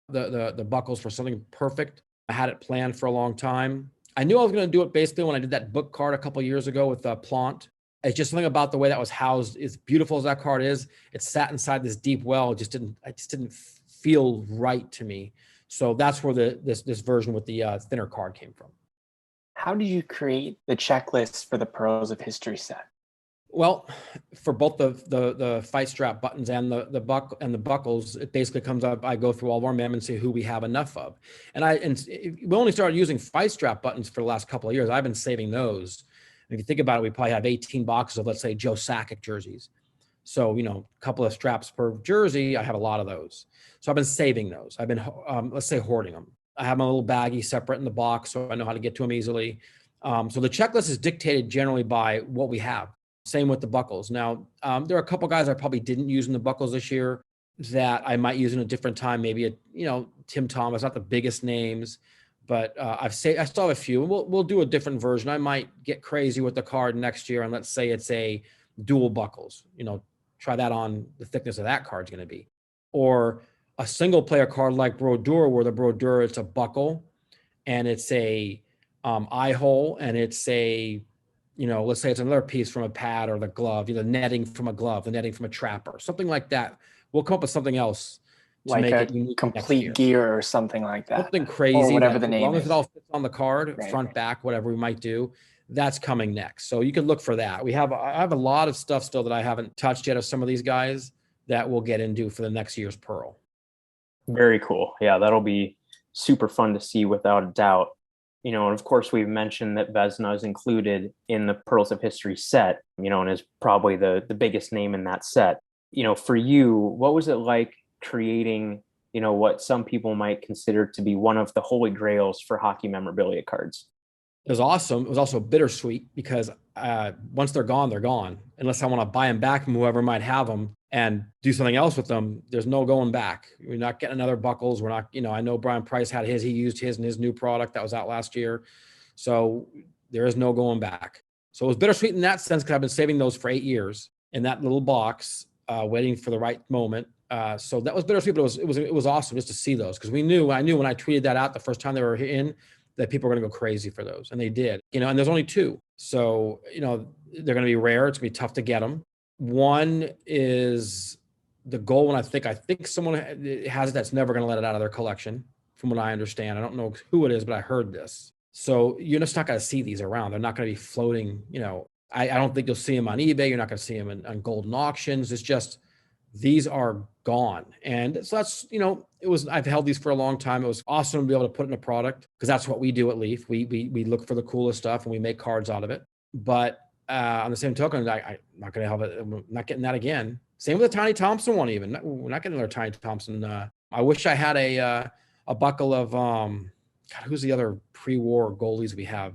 the buckles for something perfect. I had it planned for a long time. I knew I was going to do it basically when I did that book card a couple of years ago with Plant. It's just something about the way that was housed. As beautiful as that card is, it sat inside this deep well. It just didn't feel right to me. So that's where this version with the thinner card came from. How did you create the checklist for the Pearls of History set? Well, for both the fight strap buttons and the buckles, it basically comes up. I go through all of our mem and see who we have enough of, and we only started using fight strap buttons for the last couple of years. I've been saving those. If you think about it, we probably have 18 boxes of, let's say, Joe Sakic jerseys. So, a couple of straps per jersey. I have a lot of those. So I've been saving those. I've been, let's say, hoarding them. I have my little baggie separate in the box, so I know how to get to them easily. So the checklist is dictated generally by what we have. Same with the buckles. Now, there are a couple guys I probably didn't use in the buckles this year that I might use in a different time. Maybe Tim Thomas, not the biggest names, but I still have a few. We'll do a different version. I might get crazy with the card next year, and let's say it's a dual buckles. Try that on the thickness of that card's going to be, or a single player card like Brodeur, where the Brodeur, it's a buckle and it's a eye hole, and it's a, let's say it's another piece from a pad or the glove, the netting from a glove, the netting from a trapper, something like that. We'll come up with something else to like make a it unique complete gear or something like that. Something crazy, or whatever that, the as name long as is. it all fits on the card, Right. front, back, whatever we might do, that's coming next. So you can look for that. I have a lot of stuff still that I haven't touched yet of some of these guys that we'll get into for the next year's Pearl. Very cool. Yeah, that'll be super fun to see without a doubt. And of course, we've mentioned that Vezina is included in the Pearls of History set, and is probably the biggest name in that set. For you, what was it like creating, what some people might consider to be one of the holy grails for hockey memorabilia cards? It was awesome. It was also bittersweet because once they're gone, they're gone. Unless I want to buy them back from whoever might have them and do something else with them, there's no going back. We're not getting another buckles. We're not, I know Brian Price had his, he used his in his new product that was out last year. So there is no going back. So it was bittersweet in that sense because I've been saving those for 8 years in that little box, waiting for the right moment. So that was bittersweet, but it was awesome just to see those, because I knew when I tweeted that out the first time they were in, that people are going to go crazy for those. And they did, and there's only 2. So, they're going to be rare. It's going to be tough to get them. One is the goal one. I think someone has it that's never going to let it out of their collection, from what I understand. I don't know who it is, but I heard this. So you're just not going to see these around. They're not going to be floating. I don't think you'll see them on eBay. You're not going to see them on golden auctions. It's just, these are gone. And so that's, I've held these for a long time. It was awesome to be able to put it in a product, because that's what we do at Leaf. We look for the coolest stuff and we make cards out of it. But on the same token, I'm not going to have it. I'm not getting that again. Same with the Tiny Thompson one, even. We're not getting another Tiny Thompson. I wish I had a buckle of, God, who's the other pre-war goalies we have?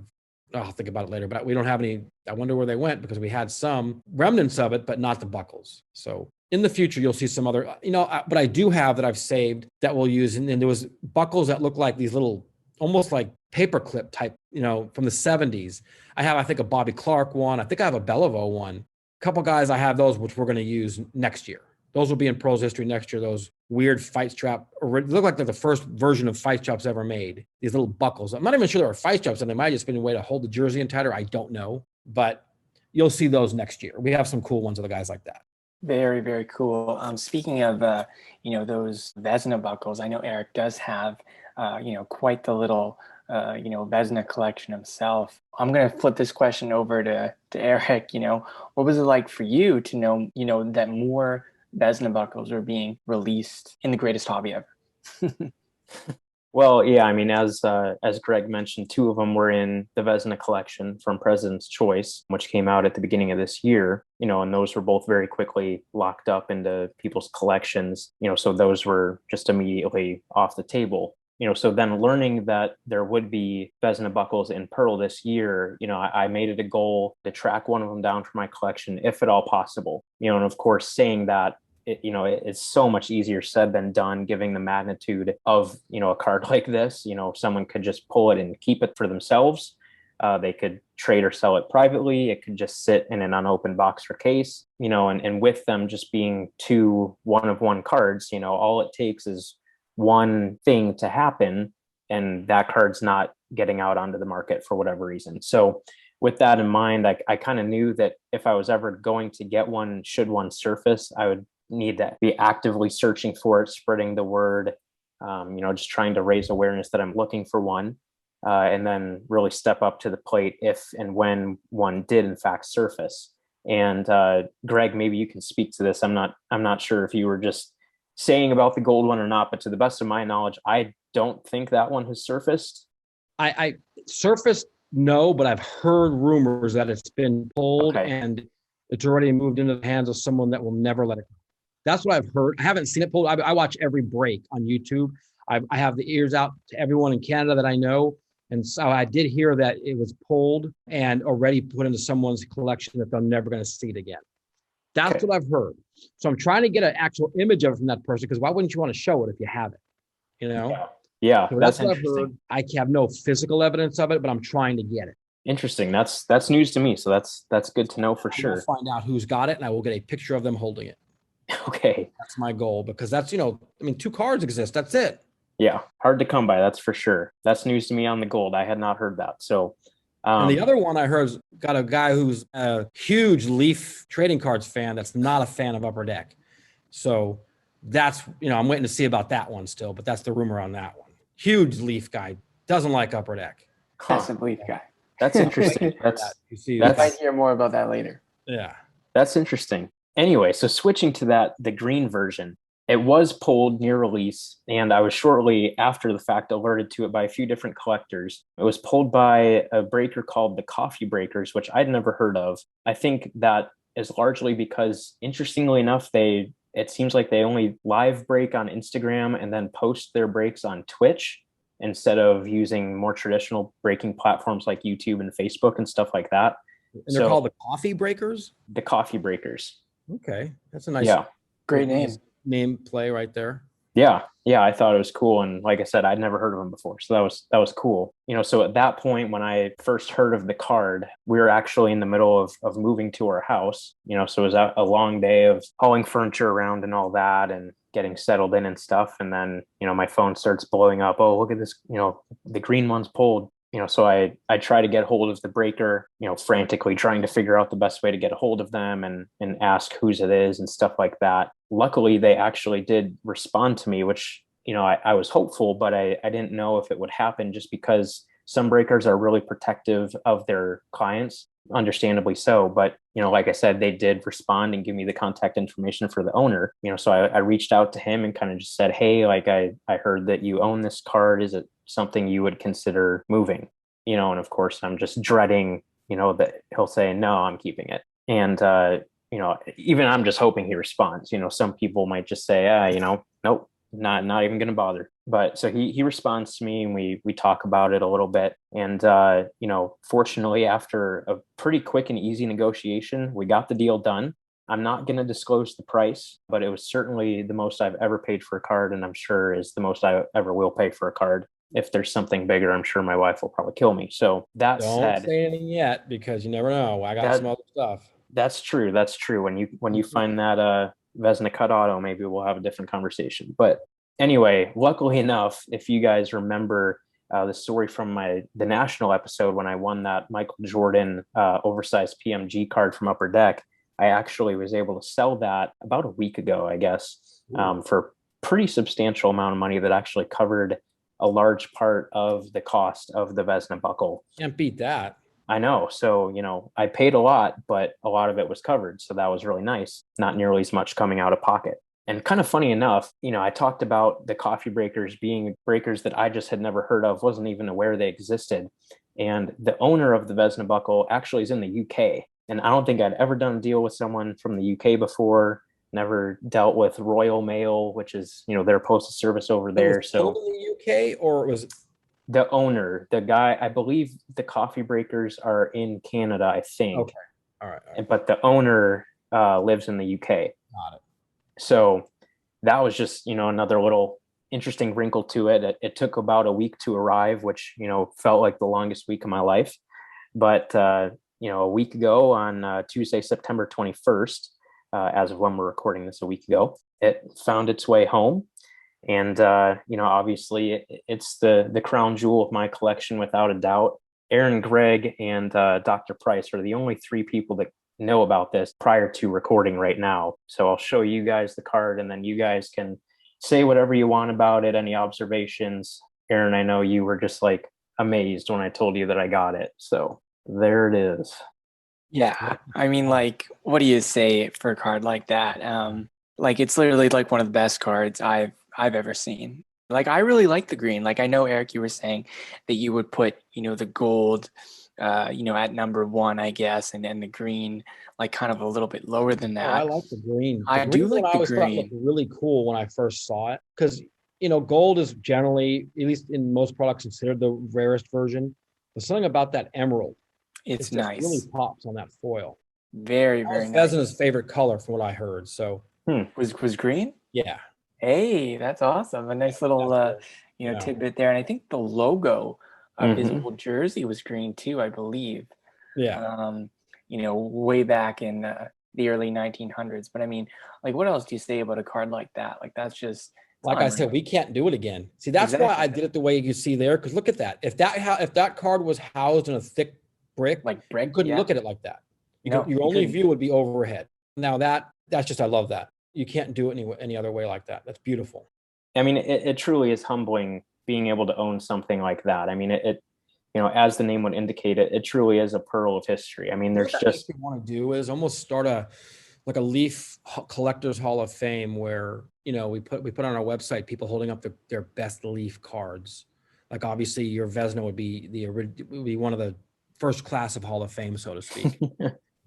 I'll think about it later, but we don't have any. I wonder where they went, because we had some remnants of it, but not the buckles. So in the future, you'll see some other, but I do have that I've saved that we'll use. And there was buckles that look like these little, almost like paperclip type, from the 70s. I think a Bobby Clark one. I think I have a Beliveau one. A couple guys, I have those, which we're going to use next year. Those will be in Pros History next year. Those weird fight strap, they look like they're the first version of fight straps ever made. These little buckles. I'm not even sure they were fight straps, and they might have just been a way to hold the jersey in tighter. I don't know, but you'll see those next year. We have some cool ones of the guys like that. Very, very cool. Speaking of, those Vezina buckles, I know Eric does have, quite the little, Vezina collection himself. I'm going to flip this question over to Eric. What was it like for you to know, that more Vezina buckles are being released in the greatest hobby ever? Well, yeah, as Greg mentioned, 2 of them were in the Vezina collection from President's Choice, which came out at the beginning of this year, and those were both very quickly locked up into people's collections, so those were just immediately off the table. So then learning that there would be Vezina buckles in Pearl this year, I made it a goal to track one of them down for my collection, if at all possible. And of course, saying that, it's so much easier said than done, given the magnitude of, a card like this. Someone could just pull it and keep it for themselves. They could trade or sell it privately. It could just sit in an unopened box or case, and with them just being 2 one-of-one cards, all it takes is one thing to happen, and that card's not getting out onto the market for whatever reason. So with that in mind, I kind of knew that if I was ever going to get one, should one surface, I would need to be actively searching for it, spreading the word, just trying to raise awareness that I'm looking for one, and then really step up to the plate if and when one did in fact surface. And Greg, maybe you can speak to this. I'm not sure if you were just saying about the gold one or not, but to the best of my knowledge, I don't think that one has surfaced. I surfaced, no, but I've heard rumors that it's been pulled Okay. and it's already moved into the hands of someone that will never let it go. That's what I've heard. I haven't seen it pulled. I watch every break on YouTube. I have the ears out to everyone in Canada that I know. And so I did hear that it was pulled and already put into someone's collection that they're never going to see it again. That's Okay. what I've heard. So I'm trying to get an actual image of it from that person, because why wouldn't you want to show it if you have it? You know? Yeah. Yeah, So that's that's what I've interesting. heard. I have no physical evidence of it, but I'm trying to get it. Interesting. That's news to me. So that's good to know for I will sure. find out who's got it, and I will get a picture of them holding it. Okay. That's my goal, because that's, I mean, 2 cards exist. That's it. Yeah, hard to come by, that's for sure. That's news to me on the gold. I had not heard that. So, And the other one I heard's got a guy who's a huge Leaf trading cards fan that's not a fan of Upper Deck. So that's, I'm waiting to see about that one still, but that's the rumor on that one. Huge Leaf guy, doesn't like Upper Deck. That's a Leaf guy. That's interesting. You see, We might hear more about that later. yeah. That's interesting. Anyway, so switching to that, the green version, it was pulled near release, and I was shortly after the fact alerted to it by a few different collectors. It was pulled by a breaker called the Coffee Breakers, which I'd never heard of. I think that is largely because, interestingly enough, it seems like they only live break on Instagram and then post their breaks on Twitch instead of using more traditional breaking platforms like YouTube and Facebook and stuff like that. And they're called the Coffee Breakers? The Coffee Breakers. Okay. That's a nice Great name. Name play right there. Yeah, I thought it was cool, and like I said, I'd never heard of him before, so that was cool. So at that point, when I first heard of the card, we were actually in the middle of moving to our house. So it was a long day of hauling furniture around and all that, and getting settled in and stuff. And then my phone starts blowing up. Oh, look at this! The green one's pulled. So I try to get hold of the breaker, frantically trying to figure out the best way to get a hold of them and ask whose it is and stuff like that. Luckily, they actually did respond to me, which, I was hopeful, but I didn't know if it would happen, just because some breakers are really protective of their clients, understandably so. But, like I said, they did respond and give me the contact information for the owner. So I reached out to him and kind of just said, hey, like I heard that you own this card. Is it something you would consider moving? And of course, I'm just dreading, that he'll say, no, I'm keeping it. And, even I'm just hoping he responds. Some people might just say, nope, not even going to bother. But so he responds to me, and we talk about it a little bit. And, fortunately, after a pretty quick and easy negotiation, we got the deal done. I'm not going to disclose the price, but it was certainly the most I've ever paid for a card, and I'm sure is the most I ever will pay for a card. If there's something bigger, I'm sure my wife will probably kill me. So that Don't said, say anything yet, because you never know. I got some other stuff. That's true. That's true. When you find that Vesna cut auto, maybe we'll have a different conversation. But anyway, luckily enough, if you guys remember the story from the national episode when I won that Michael Jordan oversized PMG card from Upper Deck, I actually was able to sell that about a week ago, I guess, for a pretty substantial amount of money that actually covered a large part of the cost of the Vesna buckle. Can't beat that. I know. So, I paid a lot, but a lot of it was covered. So that was really nice. Not nearly as much coming out of pocket. And kind of funny enough, I talked about the Coffee Breakers being breakers that I just had never heard of, wasn't even aware they existed. And the owner of the Vesna buckle actually is in the UK. And I don't think I'd ever done a deal with someone from the UK before. Never dealt with Royal Mail, which is, their postal service over there. So in the UK, or was it the owner, the guy, I believe the Coffee Breakers are in Canada, I think. Okay. All right. But the owner lives in the UK. Got it. So that was just, another little interesting wrinkle to it. It took about a week to arrive, which, felt like the longest week of my life. But, a week ago on Tuesday, September 21st, as of when we're recording this a week ago, it found its way home. And, obviously it's the crown jewel of my collection, without a doubt. Aaron, Greg, and Dr. Price are the only 3 people that know about this prior to recording right now. So I'll show you guys the card, and then you guys can say whatever you want about it, any observations. Aaron, I know you were just like amazed when I told you that I got it. So there it is. Yeah. I mean, like, what do you say for a card like that? Like it's literally like one of the best cards I've ever seen. Like I really like the green. Like I know Eric, you were saying that you would put, the gold at number one, I guess, and then the green like kind of a little bit lower than Oh, I that. like the green. The I green do one like I the always thought looked green. really cool when I first saw it because gold is generally, at least in most products, considered the rarest version. There's something about that emerald. It It's just really nice. pops on that foil. Very, That very was nice. Vezina's favorite color, from what I heard. So Was green? yeah, Hey, that's awesome. A nice little that's cool. Yeah, tidbit there. And I think the logo of his Mm-hmm. old jersey was green too, I believe. yeah. Um, way back in the early 1900s. But I mean, like, what else do you say about a card like that? Like, that's just it's Like I said, unreal. we can't do it again. See, that's why Exactly. I did it the way you see there. Because look at that. If that card was housed in a thick brick, Like you brick, couldn't yeah. look at it like that. No, Your you only couldn't. view would be overhead. Now that's just, I love that. You can't do it any other way like that. That's beautiful. I mean, it truly is humbling being able to own something like that. I mean, as the name would indicate, it truly is a pearl of history. I mean, You know what there's that makes just me want to do is almost start a Leaf Collectors Hall of Fame where we put on our website people holding up their best Leaf cards. Like obviously your Vesna would be one of the first class of Hall of Fame, so to speak.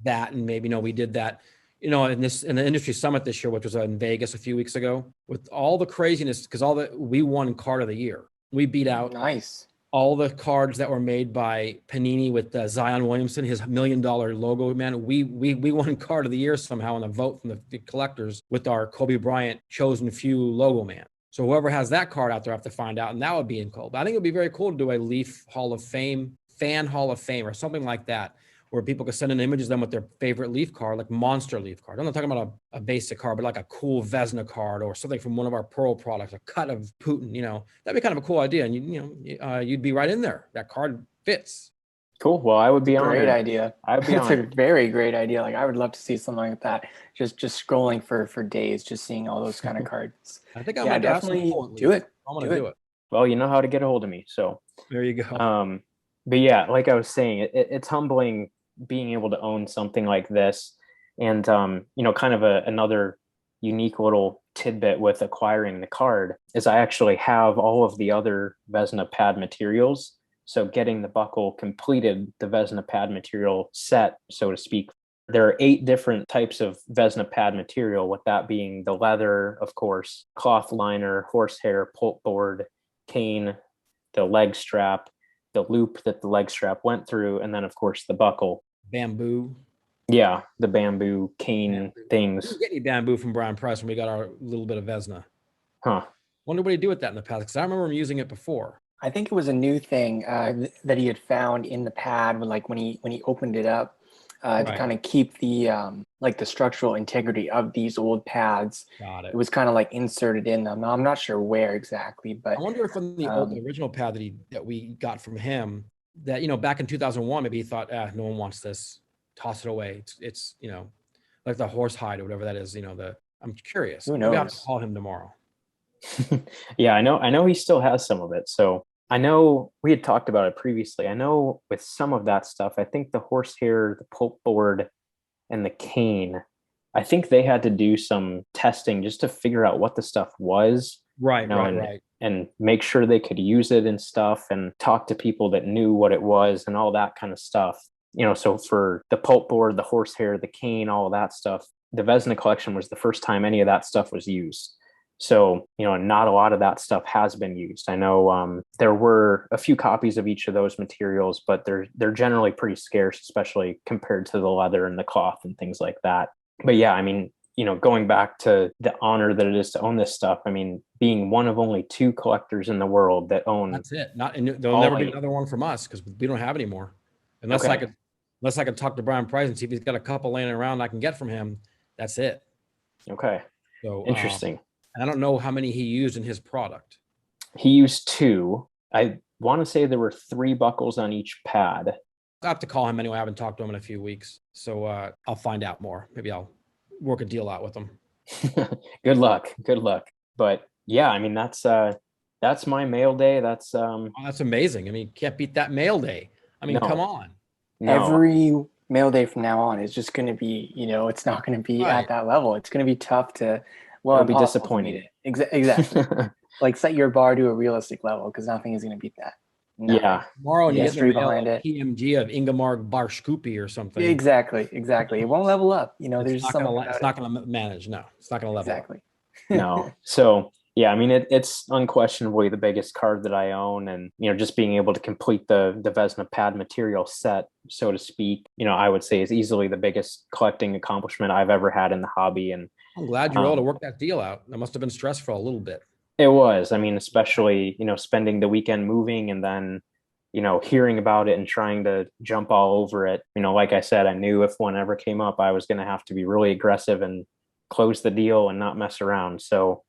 That, and maybe we did that in the industry summit this year, which was in Vegas a few weeks ago, with all the craziness, because we won card of the year. We beat out Nice. all the cards that were made by Panini with Zion Williamson, his $1 million logo, man. We won card of the year somehow in a vote from the collectors with our Kobe Bryant chosen few logo man. So whoever has that card out there, I have to find out, and that would be in cool. But I think it would be very cool to do a Leaf Hall of Fame, fan Hall of Fame, or something like that, where people could send in images of them with their favorite Leaf card, like monster Leaf card. I'm not talking about a basic card, but like a cool Vesna card or something from one of our Pearl products, a cut of Putin. That'd be kind of a cool idea, and you'd be right in there. That card fits. cool. Well, I would It's a be great honored. idea. I would be It's a honored. very great idea. Like I would love to see something like that. Just scrolling for days, just seeing all those kind of cards. I think I'm Yeah, gonna have some definitely cool at do least. it. I'm gonna Do do it. it. Well, you know how to get a hold of me. So, There you go. but yeah, like I was saying, it's humbling being able to own something like this, and kind of another unique little tidbit with acquiring the card is I actually have all of the other Vesna pad materials. So getting the buckle completed the Vesna pad material set, so to speak. There are 8 different types of Vesna pad material, with that being the leather, of course, cloth liner, horsehair, pulpboard, cane, the leg strap, the loop that the leg strap went through, and then, of course, the buckle. Bamboo. Yeah, the bamboo cane Bamboo. We things. didn't get any bamboo from Brian Price when we got our little bit of Vesna. Huh. Wonder what he do with that in the past, because I remember him using it before. I think it was a new thing that he had found in the pad when he opened it up to Right. kind of keep the like the structural integrity of these old pads. Got It it. was kind of like inserted in them. Now, I'm not sure where exactly, I but wonder if in the um, original pad that we got from him, that back in 2001, maybe he thought, no one wants this, toss it away. It's like the horse hide or whatever that is. I'm curious. who Maybe I'll have to knows? call him tomorrow. Yeah, I know he still has some of it. So I know we had talked about it previously. I know with some of that stuff, I think the horsehair, the pulpboard, and the cane, I think they had to do some testing just to figure out what the stuff was, Right, and make sure they could use it and stuff, and talk to people that knew what it was and all that kind of stuff. So for the pulpboard, the horsehair, the cane, all of that stuff, the Vesna collection was the first time any of that stuff was used. So, not a lot of that stuff has been used. I know there were a few copies of each of those materials, but they're generally pretty scarce, especially compared to the leather and the cloth and things like that. But yeah, I mean, going back to the honor that it is to own this stuff, I mean, being one of only 2 collectors in the world that own That's it. And there'll all never be 8. another one from us because we don't have any more. Unless I Okay. could, unless I could talk to Brian Price and see if he's got a couple laying around I can get from him. That's it. Okay. So, Interesting. and I don't know how many he used in his product. He used 2. I want to say there were 3 buckles on each pad. I have to call him anyway. I haven't talked to him in a few weeks. So I'll find out more. Maybe I'll work a deal out with him. Good luck. Good luck. But yeah, I mean, that's my mail day. Oh, that's amazing. I mean, can't beat that mail day. I mean, No. come on. No. mail day from now on is just going to be, it's not going to be at Right. that level. It's going to be tough to, well, It'll be impossible to meet disappointing. it. Exactly. Like set your bar to a realistic level because nothing is going to beat that. Nothing. Yeah. Tomorrow, and The you Yeah. get in the history mail behind a it. PMG of Ingemar Barskupi or something. Exactly. It won't level up. It's There's not gonna. something It's about it. not gonna manage. No, it's not gonna level up. Exactly. No. So yeah, I mean it's unquestionably the biggest card that I own, and just being able to complete the Vesna pad material set, so to speak, I would say is easily the biggest collecting accomplishment I've ever had in the hobby. And I'm glad you were able to um, work that deal out. That must have been stressful a little bit. it was, I mean, especially spending the weekend moving and then hearing about it and trying to jump all over it. Like I said, I knew if one ever came up, I was going to have to be really aggressive and close the deal and not mess around. So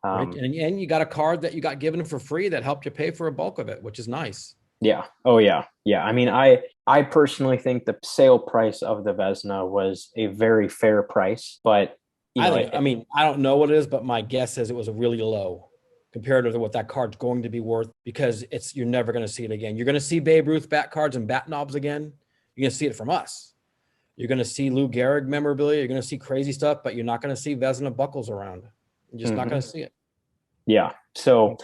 Right. um, And you got a card that you got given for free that helped you pay for a bulk of it, which is nice. yeah. Oh yeah. Yeah. I mean, I personally think the sale price of the Vesna was a very fair price, but I think, I mean, I don't know what it is, but my guess is it was a really low compared to what that card's going to be worth because you're never going to see it again. You're going to see Babe Ruth bat cards and bat knobs again. You're going to see it from us. You're going to see Lou Gehrig memorabilia. You're going to see crazy stuff, but you're not going to see Vesna buckles around. You're just not going to see it. Yeah. So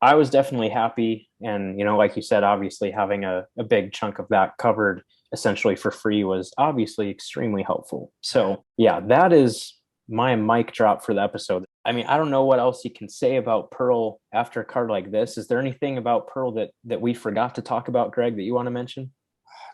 I was definitely happy. And, like you said, obviously having a big chunk of that covered essentially for free was obviously extremely helpful. So, yeah, that is my mic drop for the episode. I mean, I don't know what else you can say about Pearl after a card like this. Is there anything about Pearl that we forgot to talk about, Greg, that you want to mention?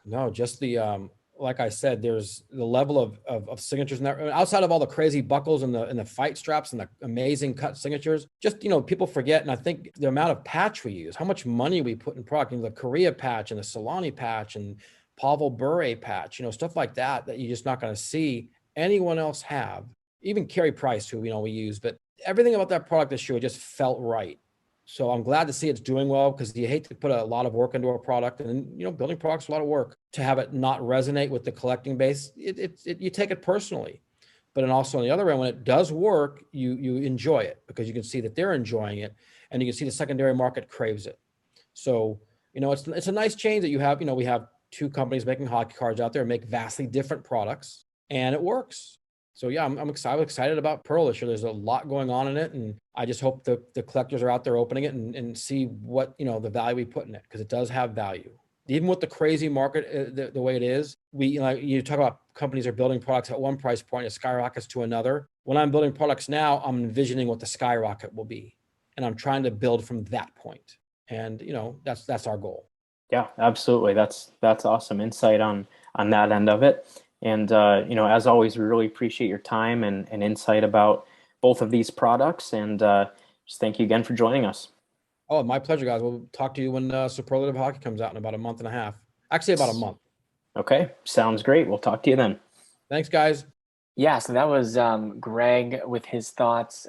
No, just the like I said, there's the level of signatures in that. Outside of all the crazy buckles and the fight straps and the amazing cut signatures, just people forget, and I think the amount of patch we use, how much money we put in product, the Korea patch and the Solani patch and Pavel Bure patch, stuff like that you're just not going to see anyone else have. Even Carey Price, who we use, but everything about that product this year just felt right. So I'm glad to see it's doing well because you hate to put a lot of work into a product, and building products is a lot of work. To have it not resonate with the collecting base, you take it personally. But then also on the other end, when it does work, you enjoy it because you can see that they're enjoying it, and you can see the secondary market craves it. So it's a nice change that you have. We have two companies making hockey cards out there and make vastly different products, and it works. So yeah, I'm excited about Pearl this year. There's a lot going on in it, and I just hope the collectors are out there opening it and see what the value we put in it, because it does have value. Even with the crazy market the way it is, you talk about companies are building products at one price point, it skyrockets to another. When I'm building products now, I'm envisioning what the skyrocket will be, and I'm trying to build from that point. And that's our goal. Yeah, absolutely. That's awesome insight on that end of it. And as always, we really appreciate your time and insight about both of these products. And just thank you again for joining us. Oh, my pleasure, guys. We'll talk to you when Superlative Hockey comes out in about a month and a half. Actually, about a month. Okay, sounds great. We'll talk to you then. Thanks, guys. Yeah, so that was Greg with his thoughts,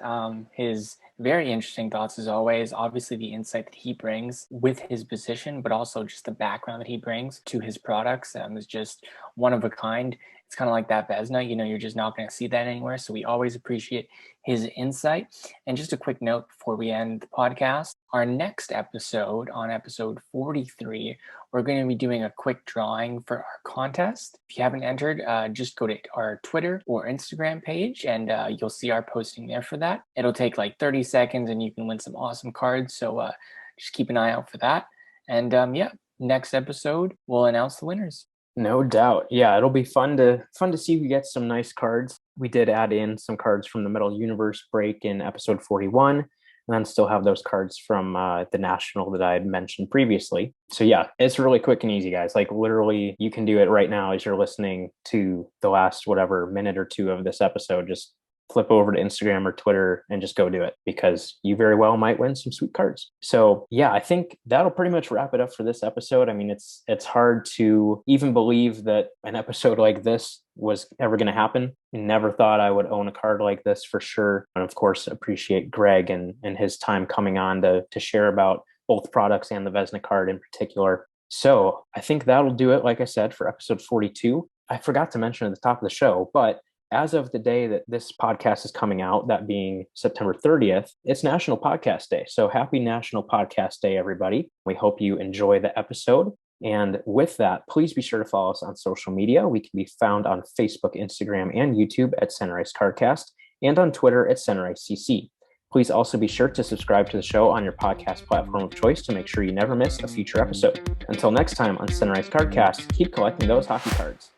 his very interesting thoughts as always. Obviously, the insight that he brings with his position, but also just the background that he brings to his products is just one of a kind. It's kind of like that Vesna, you're just not going to see that anywhere. So we always appreciate his insight. And just a quick note before we end the podcast, our next episode, on episode 43, we're going to be doing a quick drawing for our contest. If you haven't entered, just go to our Twitter or Instagram page and you'll see our posting there for that. It'll take like 30 seconds and you can win some awesome cards. So just keep an eye out for that. And yeah, next episode, we'll announce the winners. No doubt. Yeah, it'll be fun to see if we get some nice cards. We did add in some cards from the Metal Universe break in episode 41, and then still have those cards from the National that I had mentioned previously. So yeah, it's really quick and easy, guys. Like literally, you can do it right now as you're listening to the last whatever minute or two of this episode. Just flip over to Instagram or Twitter and just go do it, because you very well might win some sweet cards. So yeah, I think that'll pretty much wrap it up for this episode. I mean, it's hard to even believe that an episode like this was ever going to happen. Never thought I would own a card like this for sure. And of course, appreciate Greg and his time coming on to share about both products and the Vesna card in particular. So I think that'll do it, like I said, for episode 42. I forgot to mention at the top of the show, but as of the day that this podcast is coming out, that being September 30th, it's National Podcast Day. So happy National Podcast Day, everybody. We hope you enjoy the episode. And with that, please be sure to follow us on social media. We can be found on Facebook, Instagram, and YouTube at Sunrise Cardcast, and on Twitter at Sunrise CC. Please also be sure to subscribe to the show on your podcast platform of choice to make sure you never miss a future episode. Until next time on Sunrise Cardcast, keep collecting those hockey cards.